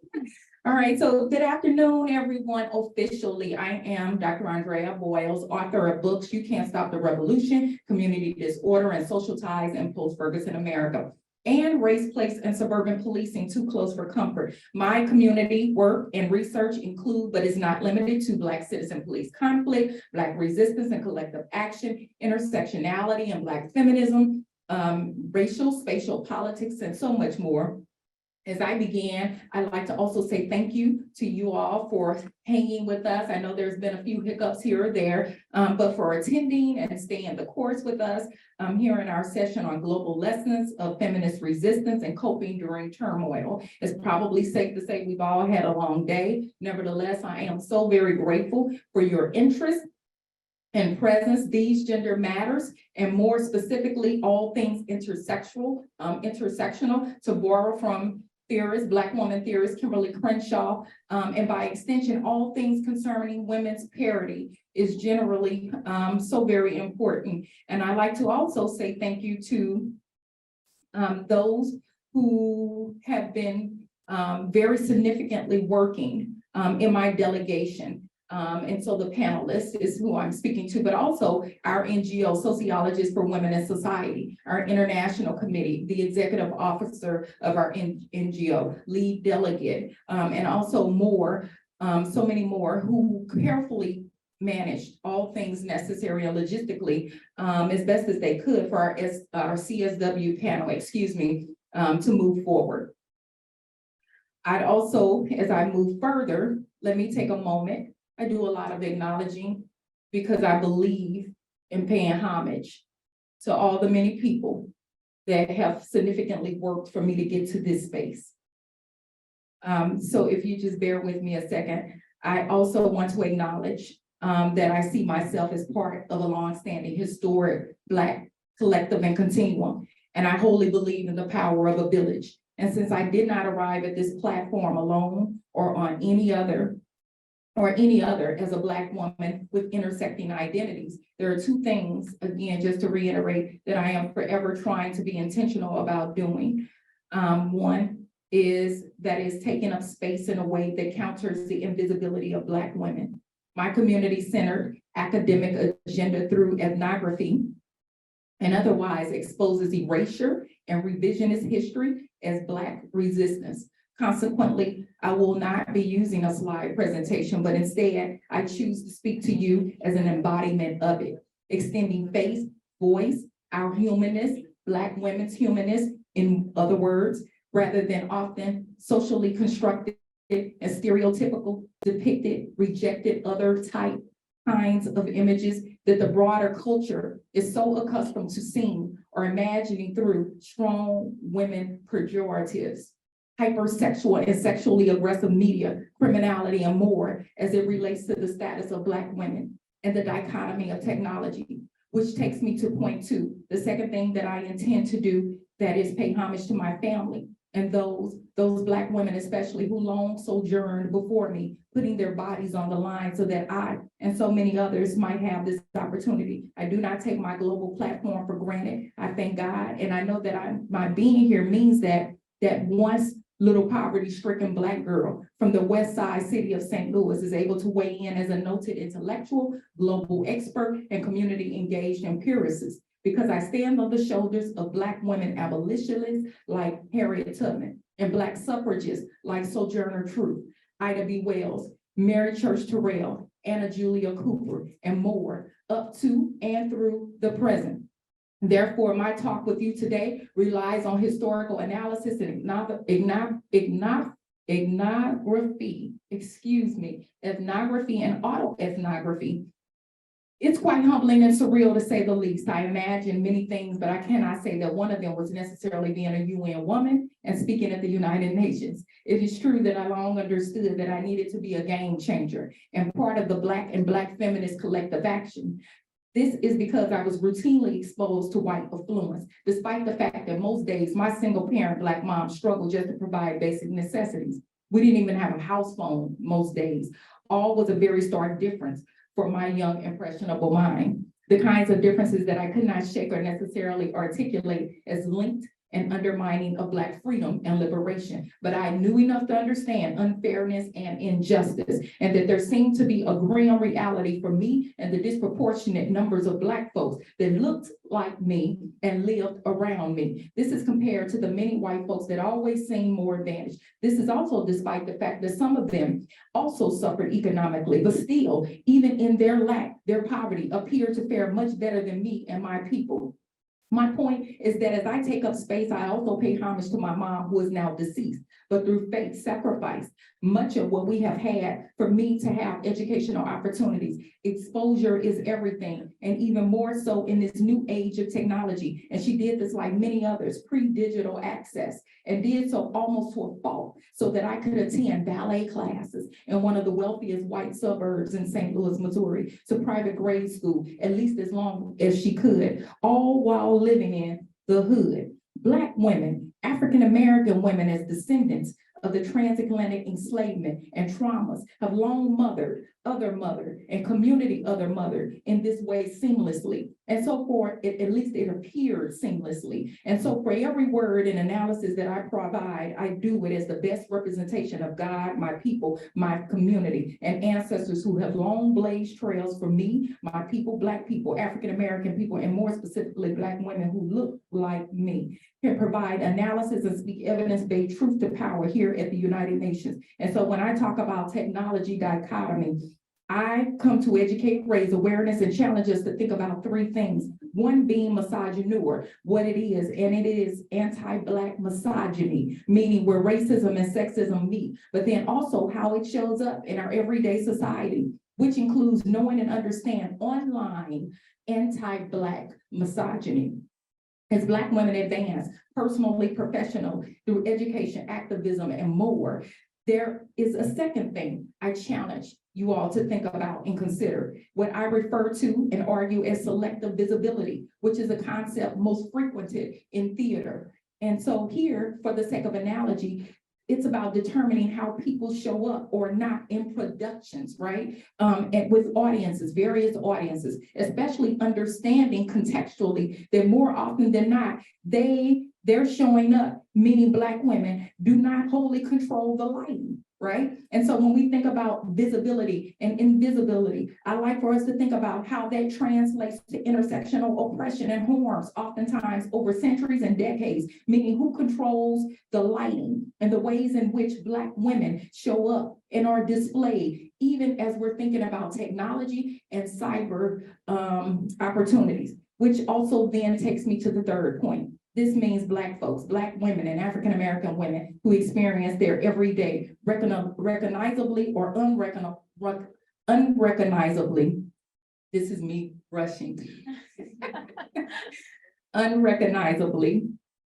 All right, so good afternoon, everyone. Officially, I am Dr. Andrea Boyles, author of books You Can't Stop the Revolution, Community Disorder and Social Ties in Post-Ferguson America, and Race, Place, and Suburban Policing, Too Close for Comfort. My community work and research include, but is not limited to, Black citizen police conflict, Black resistance and collective action, intersectionality and Black feminism, racial, spatial politics, and so much more. As I began, I'd like to also say thank you to you all for hanging with us. I know there's been a few hiccups here or there, but for attending and staying the course with us here in our session on global lessons of feminist resistance and coping during turmoil. It's probably safe to say we've all had a long day. Nevertheless, I am so very grateful for your interest and presence. These gender matters, and more specifically, all things intersectional, to borrow from theorist, Black woman theorist Kimberly Crenshaw, and by extension, all things concerning women's parity is generally so very important. And I like to also say thank you to those who have been very significantly working in my delegation. And so the panelist is who I'm speaking to, but also our NGO, Sociologists for Women in Society, our international committee, the executive officer of our NGO, lead delegate, and also more, so many more who carefully managed all things necessary and logistically as best as they could for our CSW panel, to move forward. I'd also, as I move further, let me take a moment. I do a lot of acknowledging because I believe in paying homage to all the many people that have significantly worked for me to get to this space. So if you just bear with me a second, I also want to acknowledge that I see myself as part of a longstanding historic Black collective and continuum, and I wholly believe in the power of a village. And since I did not arrive at this platform alone or on any other as a Black woman with intersecting identities, there are two things, again, just to reiterate, that I am forever trying to be intentional about doing. One is taking up space in a way that counters the invisibility of Black women. my community-centered academic agenda through ethnography and otherwise exposes erasure and revisionist history as Black resistance. Consequently, I will not be using a slide presentation, but instead I choose to speak to you as an embodiment of it, extending face, voice, our humanness, Black women's humanness, in other words, rather than often socially constructed and stereotypical, depicted, rejected other kinds of images that the broader culture is so accustomed to seeing or imagining through strong women pejoratives, hypersexual and sexually aggressive media, criminality, and more as it relates to the status of Black women and the dichotomy of technology, which takes me to point two. The second thing that I intend to do, that is pay homage to my family and those Black women especially who long sojourned before me, putting their bodies on the line so that I and so many others might have this opportunity. I do not take my global platform for granted. I thank God, and I know that my being here means that once little poverty-stricken Black girl from the West Side city of St. Louis is able to weigh in as a noted intellectual, global expert, and community engaged empiricist, because I stand on the shoulders of Black women abolitionists like Harriet Tubman and Black suffragists like Sojourner Truth, Ida B. Wells, Mary Church Terrell, Anna Julia Cooper, and more, up to and through the present. Therefore, my talk with you today relies on historical analysis and ethnography and autoethnography. It's quite humbling and surreal to say the least. I imagine many things, but I cannot say that one of them was necessarily being a UN woman and speaking at the United Nations. It is true that I long understood that I needed to be a game changer and part of the Black and Black feminist collective action. This is because I was routinely exposed to white affluence, despite the fact that most days my single parent Black mom struggled just to provide basic necessities. We didn't even have a house phone most days. All was a very stark difference for my young, impressionable mind. The kinds of differences that I could not shake or necessarily articulate as linked and undermining of Black freedom and liberation. But I knew enough to understand unfairness and injustice, and that there seemed to be a grim reality for me and the disproportionate numbers of Black folks that looked like me and lived around me. This is compared to the many white folks that always seem more advantaged. This is also despite the fact that some of them also suffered economically, but still, even in their lack, their poverty, appear to fare much better than me and my people. My point is that as I take up space, I also pay homage to my mom, who is now deceased, but through faith sacrifice, much of what we have had for me to have educational opportunities. Exposure is everything, and even more so in this new age of technology. And she did this like many others, pre-digital access, and did so almost to a fault, so that I could attend ballet classes in one of the wealthiest white suburbs in St. Louis, Missouri, to private grade school, at least as long as she could, all while living in the hood. Black women, African-American women as descendants of the transatlantic enslavement and traumas have long mothered, other mother, and community other mother in this way seamlessly. And so for it, at least it appeared seamlessly. And so for every word and analysis that I provide, I do it as the best representation of God, my people, my community, and ancestors who have long blazed trails for me, my people, Black people, African-American people, and more specifically, Black women who look like me, can provide analysis and speak evidence-based truth to power here at the United Nations. And so when I talk about technology dichotomy, I come to educate, raise awareness, and challenge us to think about three things. One being misogynoir, what it is, and it is anti-Black misogyny, meaning where racism and sexism meet, but then also how it shows up in our everyday society, which includes knowing and understand online anti-Black misogyny. As Black women advance personally, professionally, through education, activism, and more, there is a second thing I challenge you all to think about and consider, what I refer to and argue as selective visibility, which is a concept most frequented in theater. And so here, for the sake of analogy, it's about determining how people show up or not in productions, right? And with audiences, various audiences, especially understanding contextually that more often than not, they're showing up, meaning Black women do not wholly control the lighting, right? And so when we think about visibility and invisibility, I like for us to think about how that translates to intersectional oppression and harms, oftentimes over centuries and decades, meaning who controls the lighting and the ways in which Black women show up and are displayed, even as we're thinking about technology and cyber opportunities, which also then takes me to the third point. This means Black folks, Black women and African-American women who experience their everyday recognizably or unrecognizably, this is me rushing, unrecognizably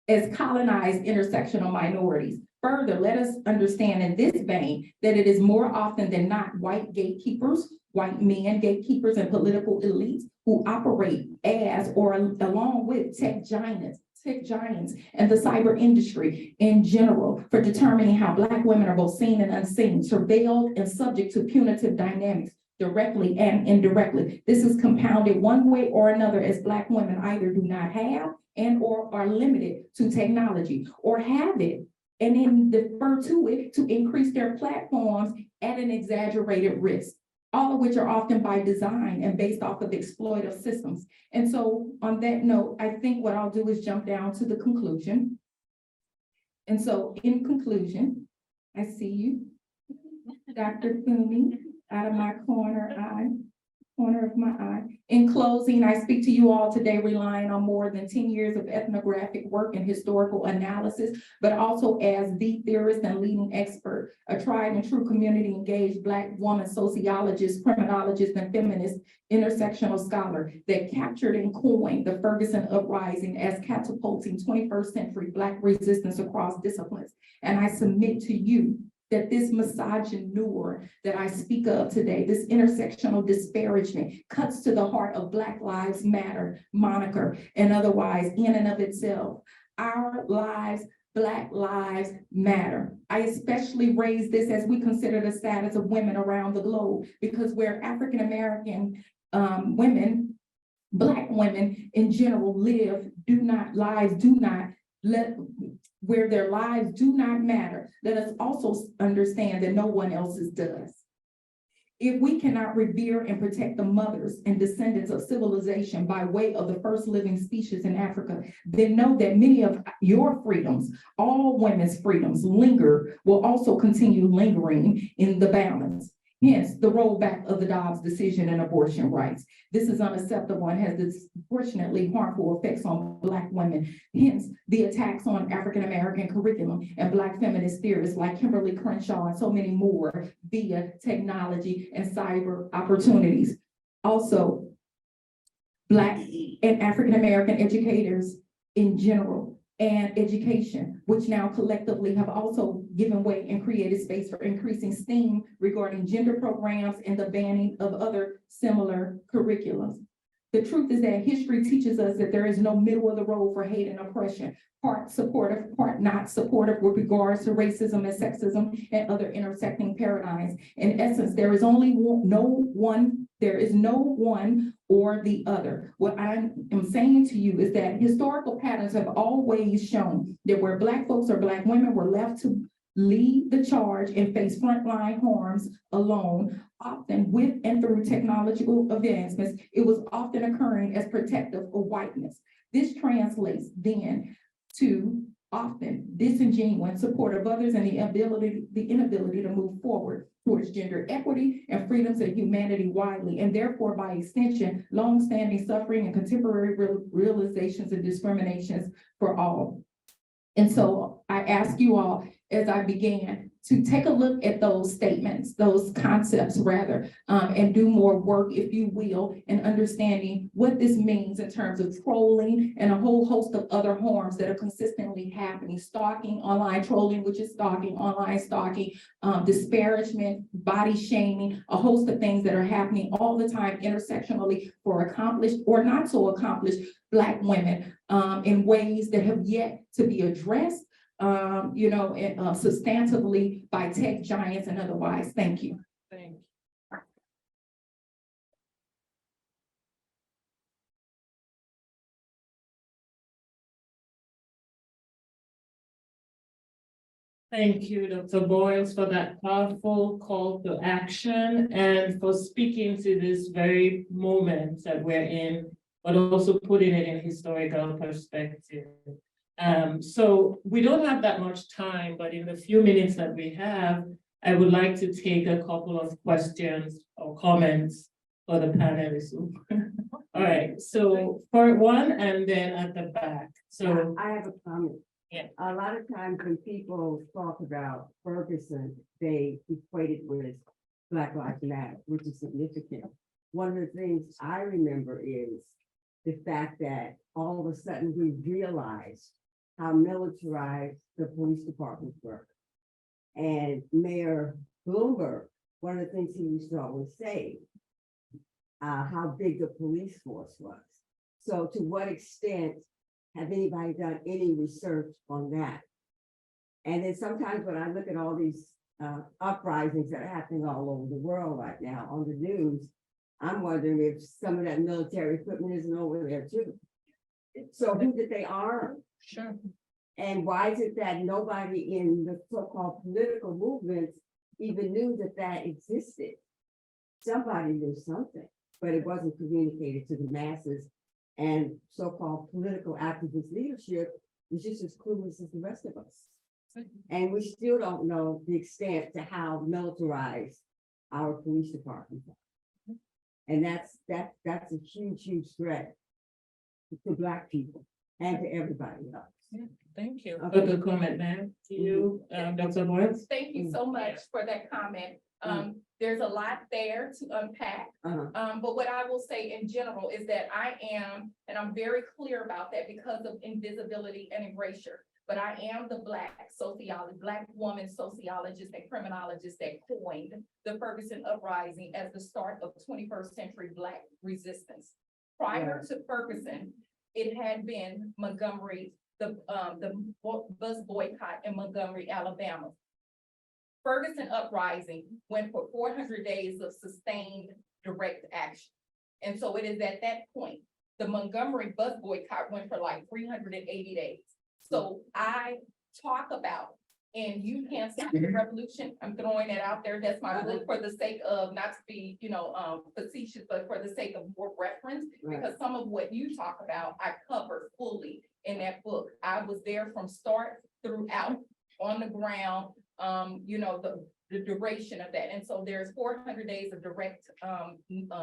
as colonized intersectional minorities. Further, let us understand in this vein that it is more often than not white gatekeepers, white men gatekeepers and political elites who operate as or along with tech giants and the cyber industry in general for determining how Black women are both seen and unseen, surveilled and subject to punitive dynamics directly and indirectly. This is compounded one way or another as Black women either do not have and or are limited to technology or have it and then defer to it to increase their platforms at an exaggerated risk, all of which are often by design and based off of exploitative systems. And so on that note, I think what I'll do is jump down to the conclusion. And so in conclusion, I see you, Dr. Fumi, out of my corner of my eye. In closing, I speak to you all today relying on more than 10 years of ethnographic work and historical analysis, but also as the theorist and leading expert, a tried and true community engaged Black woman sociologist, criminologist, and feminist intersectional scholar that captured and coined the Ferguson Uprising as catapulting 21st century Black resistance across disciplines. And I submit to you that this misogynoir that I speak of today, this intersectional disparagement, cuts to the heart of Black Lives Matter moniker and otherwise in and of itself. Our lives, Black lives matter. I especially raise this as we consider the status of women around the globe, because where African-American women, Black women in general where their lives do not matter, let us also understand that no one else's does. If we cannot revere and protect the mothers and descendants of civilization by way of the first living species in Africa, then know that many of your freedoms, all women's freedoms, will also continue lingering in the balance. Hence, the rollback of the Dobbs decision and abortion rights. This is unacceptable and has disproportionately harmful effects on Black women. Hence, the attacks on African-American curriculum and Black feminist theorists like Kimberly Crenshaw and so many more via technology and cyber opportunities. Also, Black and African-American educators in general and education, which now collectively have also given way and created space for increasing steam regarding gender programs and the banning of other similar curriculums. The truth is that history teaches us that there is no middle of the road for hate and oppression, part supportive, part not supportive with regards to racism and sexism and other intersecting paradigms. In essence, there is no one or the other. What I am saying to you is that historical patterns have always shown that where Black folks or Black women were left to lead the charge and face frontline harms alone, often with and through technological advancements, it was often occurring as protective of whiteness. This translates then to often disingenuous support of others and the inability to move forward towards gender equity and freedoms of humanity widely, and therefore by extension, longstanding suffering and contemporary realizations of discriminations for all. And so I ask you all, as I began, to take a look at those statements, those concepts rather, and do more work, if you will, in understanding what this means in terms of trolling and a whole host of other harms that are consistently happening. Stalking, online trolling, which is stalking, online stalking, disparagement, body shaming, a host of things that are happening all the time intersectionally for accomplished or not so accomplished Black women in ways that have yet to be addressed, substantively by tech giants and otherwise. Thank you. Thank you. Thank you, Dr. Boyles, for that powerful call to action and for speaking to this very moment that we're in, but also putting it in historical perspective. So we don't have that much time, but in the few minutes that we have, I would like to take a couple of questions or comments for the panelists. All right, so part one and then at the back. So I have a comment. Yeah. A lot of times when people talk about Ferguson, they equate it with Black Lives Matter, which is significant. One of the things I remember is the fact that all of a sudden we realized how militarized the police departments were. And Mayor Bloomberg, one of the things he used to always say, how big the police force was. So to what extent have anybody done any research on that? And then sometimes when I look at all these uprisings that are happening all over the world right now on the news, I'm wondering if some of that military equipment isn't over there too. So who did they arm? sure. And why is it that nobody in the so-called political movements even knew that that existed? Somebody knew something, but it wasn't communicated to the masses. And so-called political activist leadership was just as clueless as the rest of us. And we still don't know the extent to how militarized our police departments are. And that's a huge, huge threat to Black people and to everybody else. Thank you. Okay. Good comment, ma'am. To you, Dr. Boyles. Thank you so much for that comment. There's a lot there to unpack. But what I will say in general is that I am, and I'm very clear about that because of invisibility and erasure, but I am the Black woman sociologist and criminologist that coined the Ferguson Uprising as the start of 21st century Black resistance. Prior to Ferguson, it had been Montgomery, the bus boycott in Montgomery, Alabama. Ferguson Uprising went for 400 days of sustained direct action. And so it is at that point, the Montgomery bus boycott went for like 380 days. So I talk about, and you can't stop the revolution. I'm throwing it out there. That's my book for the sake of not to be, facetious, but for the sake of more reference, because some of what you talk about, I covered fully in that book. I was there from start throughout on the ground, the duration of that. And so there's 400 days of direct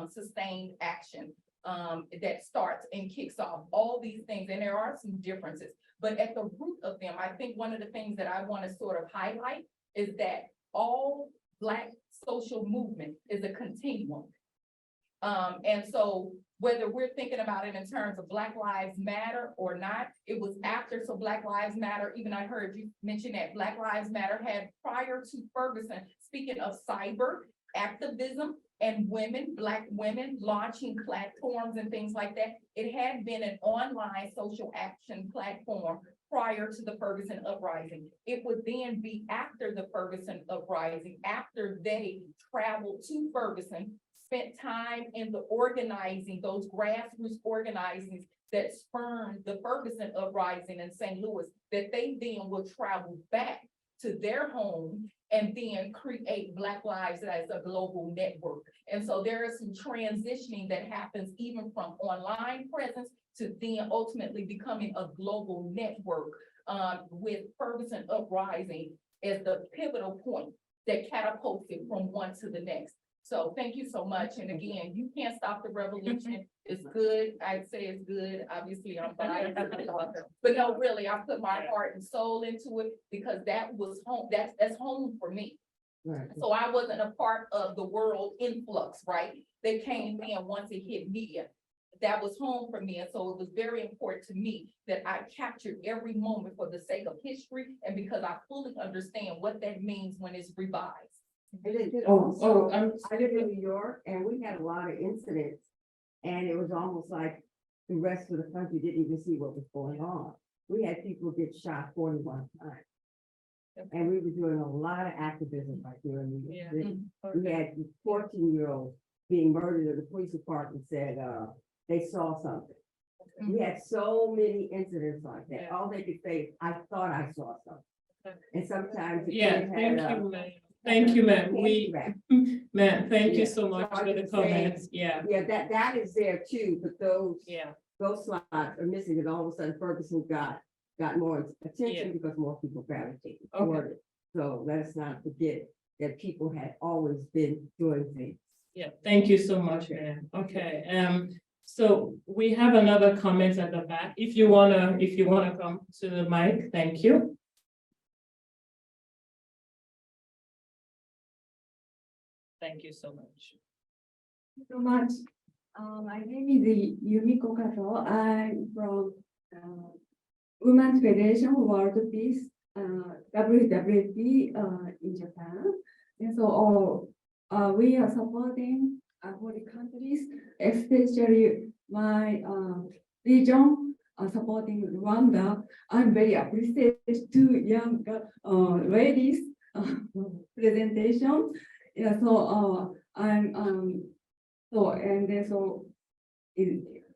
sustained action that starts and kicks off all these things. And there are some differences, but at the root of them, I think one of the things that I want to sort of highlight is that all Black social movement is a continuum. And so whether we're thinking about it in terms of Black Lives Matter or not, it was after, so Black Lives Matter, even I heard you mention that Black Lives Matter had prior to Ferguson, speaking of cyber activism and women, Black women launching platforms and things like that, it had been an online social action platform prior to the Ferguson Uprising. It would then be after the Ferguson Uprising, after they traveled to Ferguson, spent time in the organizing, those grassroots organizings that spurned the Ferguson Uprising in St. Louis, that they then will travel back to their home and then create Black Lives as a global network. And so there is some transitioning that happens even from online presence to then ultimately becoming a global network, with Ferguson Uprising as the pivotal point that catapulted from one to the next. So thank you so much. And again, you can't stop the revolution. It's good. I'd say it's good. Obviously, I'm biased, but no, really, I put my heart and soul into it because that was home. That's home for me. Right. So I wasn't a part of the world influx, right? They came in once it hit media. That was home for me. And so it was very important to me that I captured every moment for the sake of history and because I fully understand what that means when it's revised. And it did Oh, also, oh, I live in New York and we had a lot of incidents. And it was almost like the rest of the country didn't even see what was going on. We had people get shot 41 times. And we were doing a lot of activism right here in New York City. We had 14-year-olds being murdered and the police department said they saw something. We had so many incidents like that. All they could say is, I thought I saw something. And sometimes. it Yeah, can thank have, you, ma'am. Thank you, ma'am. We, Feedback. ma'am, thank Yeah. you so much So I for the can say- comments. Yeah, Yeah, that is there too, but yeah, those slides are missing, and all of a sudden Ferguson got more attention Yeah. because more people gravitated Okay. toward it. So let's not forget that people had always been doing things. yeah. Thank you so much, ma'am. Okay, so we have another comment at the back. If you wanna come to the mic, thank you. Thank you so much. So much. My name is Yumiko Kato. I'm from Women's Federation for World Peace, WWP in Japan. And so we are supporting for the countries, especially my region, supporting Rwanda. I'm very appreciative to young ladies presentation. Yeah, so I'm so and then so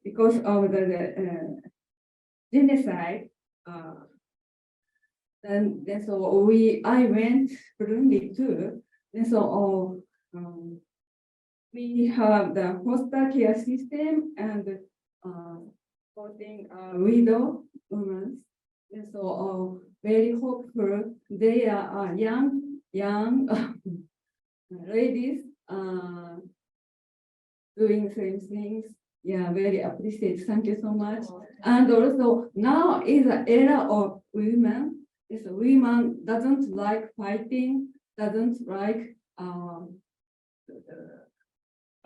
because of the genocide, then so I went Burundi too. And so we have the foster care system and supporting widow women. And so very hopeful. They are young ladies doing same things. Yeah, very appreciate. Thank you so much. And also now is the era of women. It's women doesn't like fighting, doesn't like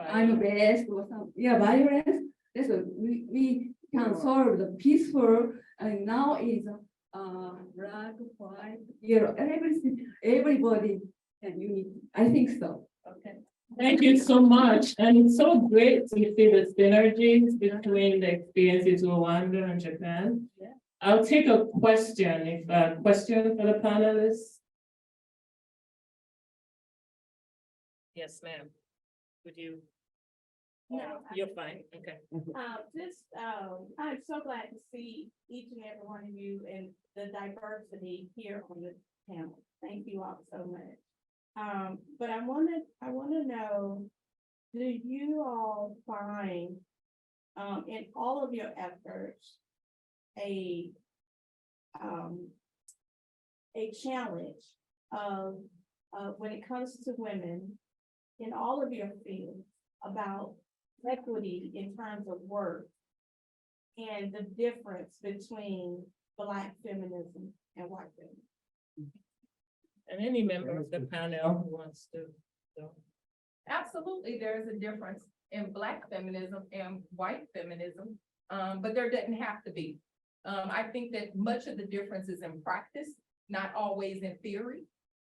I'm best or some violence. That's what we can solve the peaceful and now is black, white, yellow, everybody can unite. I think so. Okay. Thank you so much. And it's so great to see the synergies between the experiences of Rwanda and Japan. Yeah. I'll take a question, if a question for the panelists. Yes, ma'am. Would you? No. You're fine, okay. I'm so glad to see each and every one of you and the diversity here on the panel. Thank you all so much. But I wanna know, do you all find, in all of your efforts, a challenge of, when it comes to women in all of your fields about equity in terms of work and the difference between Black feminism and white feminism? And any member of the panel who wants to go. Absolutely, there is a difference in Black feminism and white feminism, but there doesn't have to be. I think that much of the difference is in practice, not always in theory,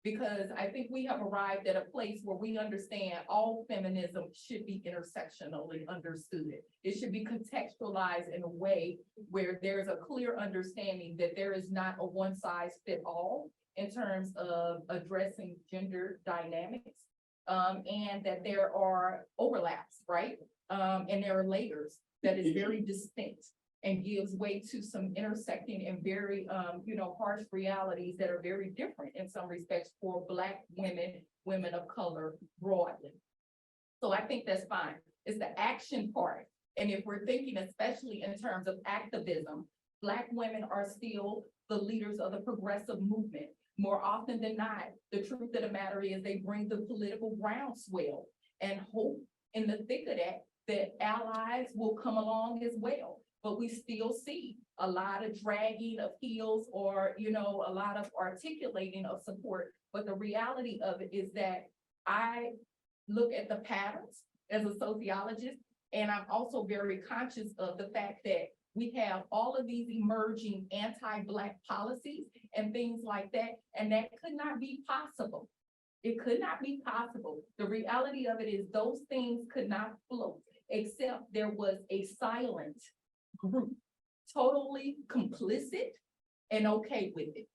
because I think we have arrived at a place where we understand all feminism should be intersectionally understood. It should be contextualized in a way where there's a clear understanding that there is not a one size fit all in terms of addressing gender dynamics, and that there are overlaps, right? And there are layers that is very distinct and gives way to some intersecting and very, harsh realities that are very different in some respects for Black women, women of color broadly. So I think that's fine. It's the action part. And if we're thinking, especially in terms of activism, Black women are still the leaders of the progressive movement. More often than not, the truth of the matter is they bring the political groundswell and hope in the thick of that allies will come along as well. But we still see a lot of dragging of heels or, a lot of articulating of support. But the reality of it is that I look at the patterns as a sociologist, and I'm also very conscious of the fact that we have all of these emerging anti-Black policies and things like that, and that could not be possible. It could not be possible. The reality of it is those things could not float, except there was a silent group, totally complicit and okay with it.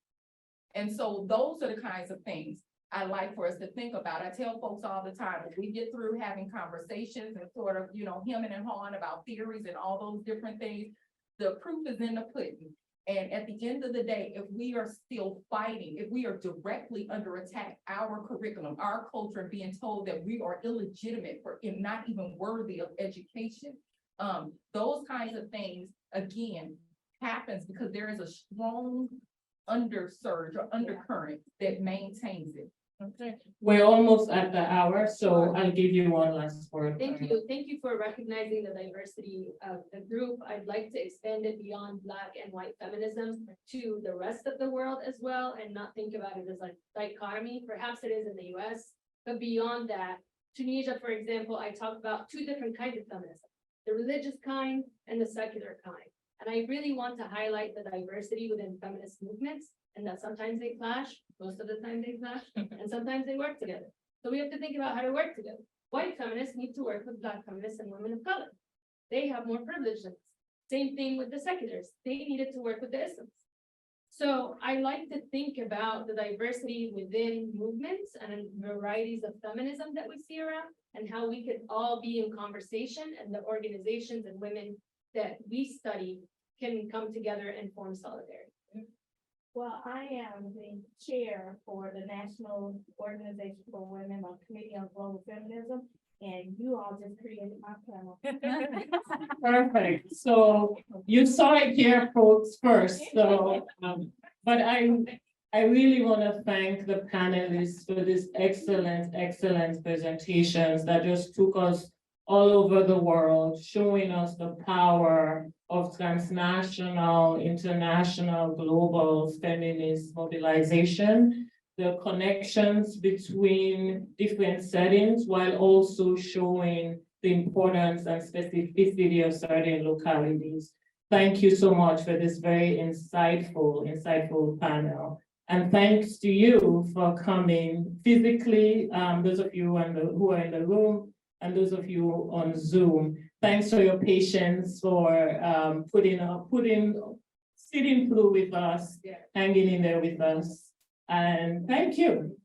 And so those are the kinds of things I like for us to think about. I tell folks all the time, when we get through having conversations and sort of, hemming and hawing about theories and all those different things, the proof is in the pudding. And at the end of the day, if we are still fighting, if we are directly under attack, our curriculum, our culture, being told that we are illegitimate for and not even worthy of education, those kinds of things, again, happens because there is a strong undersurge or undercurrent that maintains it. Okay, we're almost at the hour, so I'll give you one last word. Thank you for recognizing the diversity of the group. I'd like to extend it beyond Black and white feminism to the rest of the world as well, and not think about it as a dichotomy. Perhaps it is in the US, but beyond that, Tunisia, for example, I talk about two different kinds of feminism, the religious kind and the secular kind. And I really want to highlight the diversity within feminist movements, and that sometimes they clash, most of the time they clash, and sometimes they work together. So we have to think about how to work together. White feminists need to work with Black feminists and women of color. They have more privilege than us. Same thing with the seculars. They needed to work with the Islams. So I like to think about the diversity within movements and varieties of feminism that we see around, and how we could all be in conversation, and the organizations and women that we study can come together and form solidarity. Well, I am the chair for the National Organization for Women on Committee on Global Feminism, and you all just created my panel. Perfect. So you saw it here, folks, first. So, but I really want to thank the panelists for this excellent presentations that just took us all over the world, showing us the power of transnational, international, global feminist mobilization, the connections between different settings, while also showing the importance and specificity of certain localities. Thank you so much for this very insightful panel. And thanks to you for coming physically, those of you who are in the room, and those of you on Zoom. Thanks for your patience, for sitting through with us, hanging in there with us. And thank you.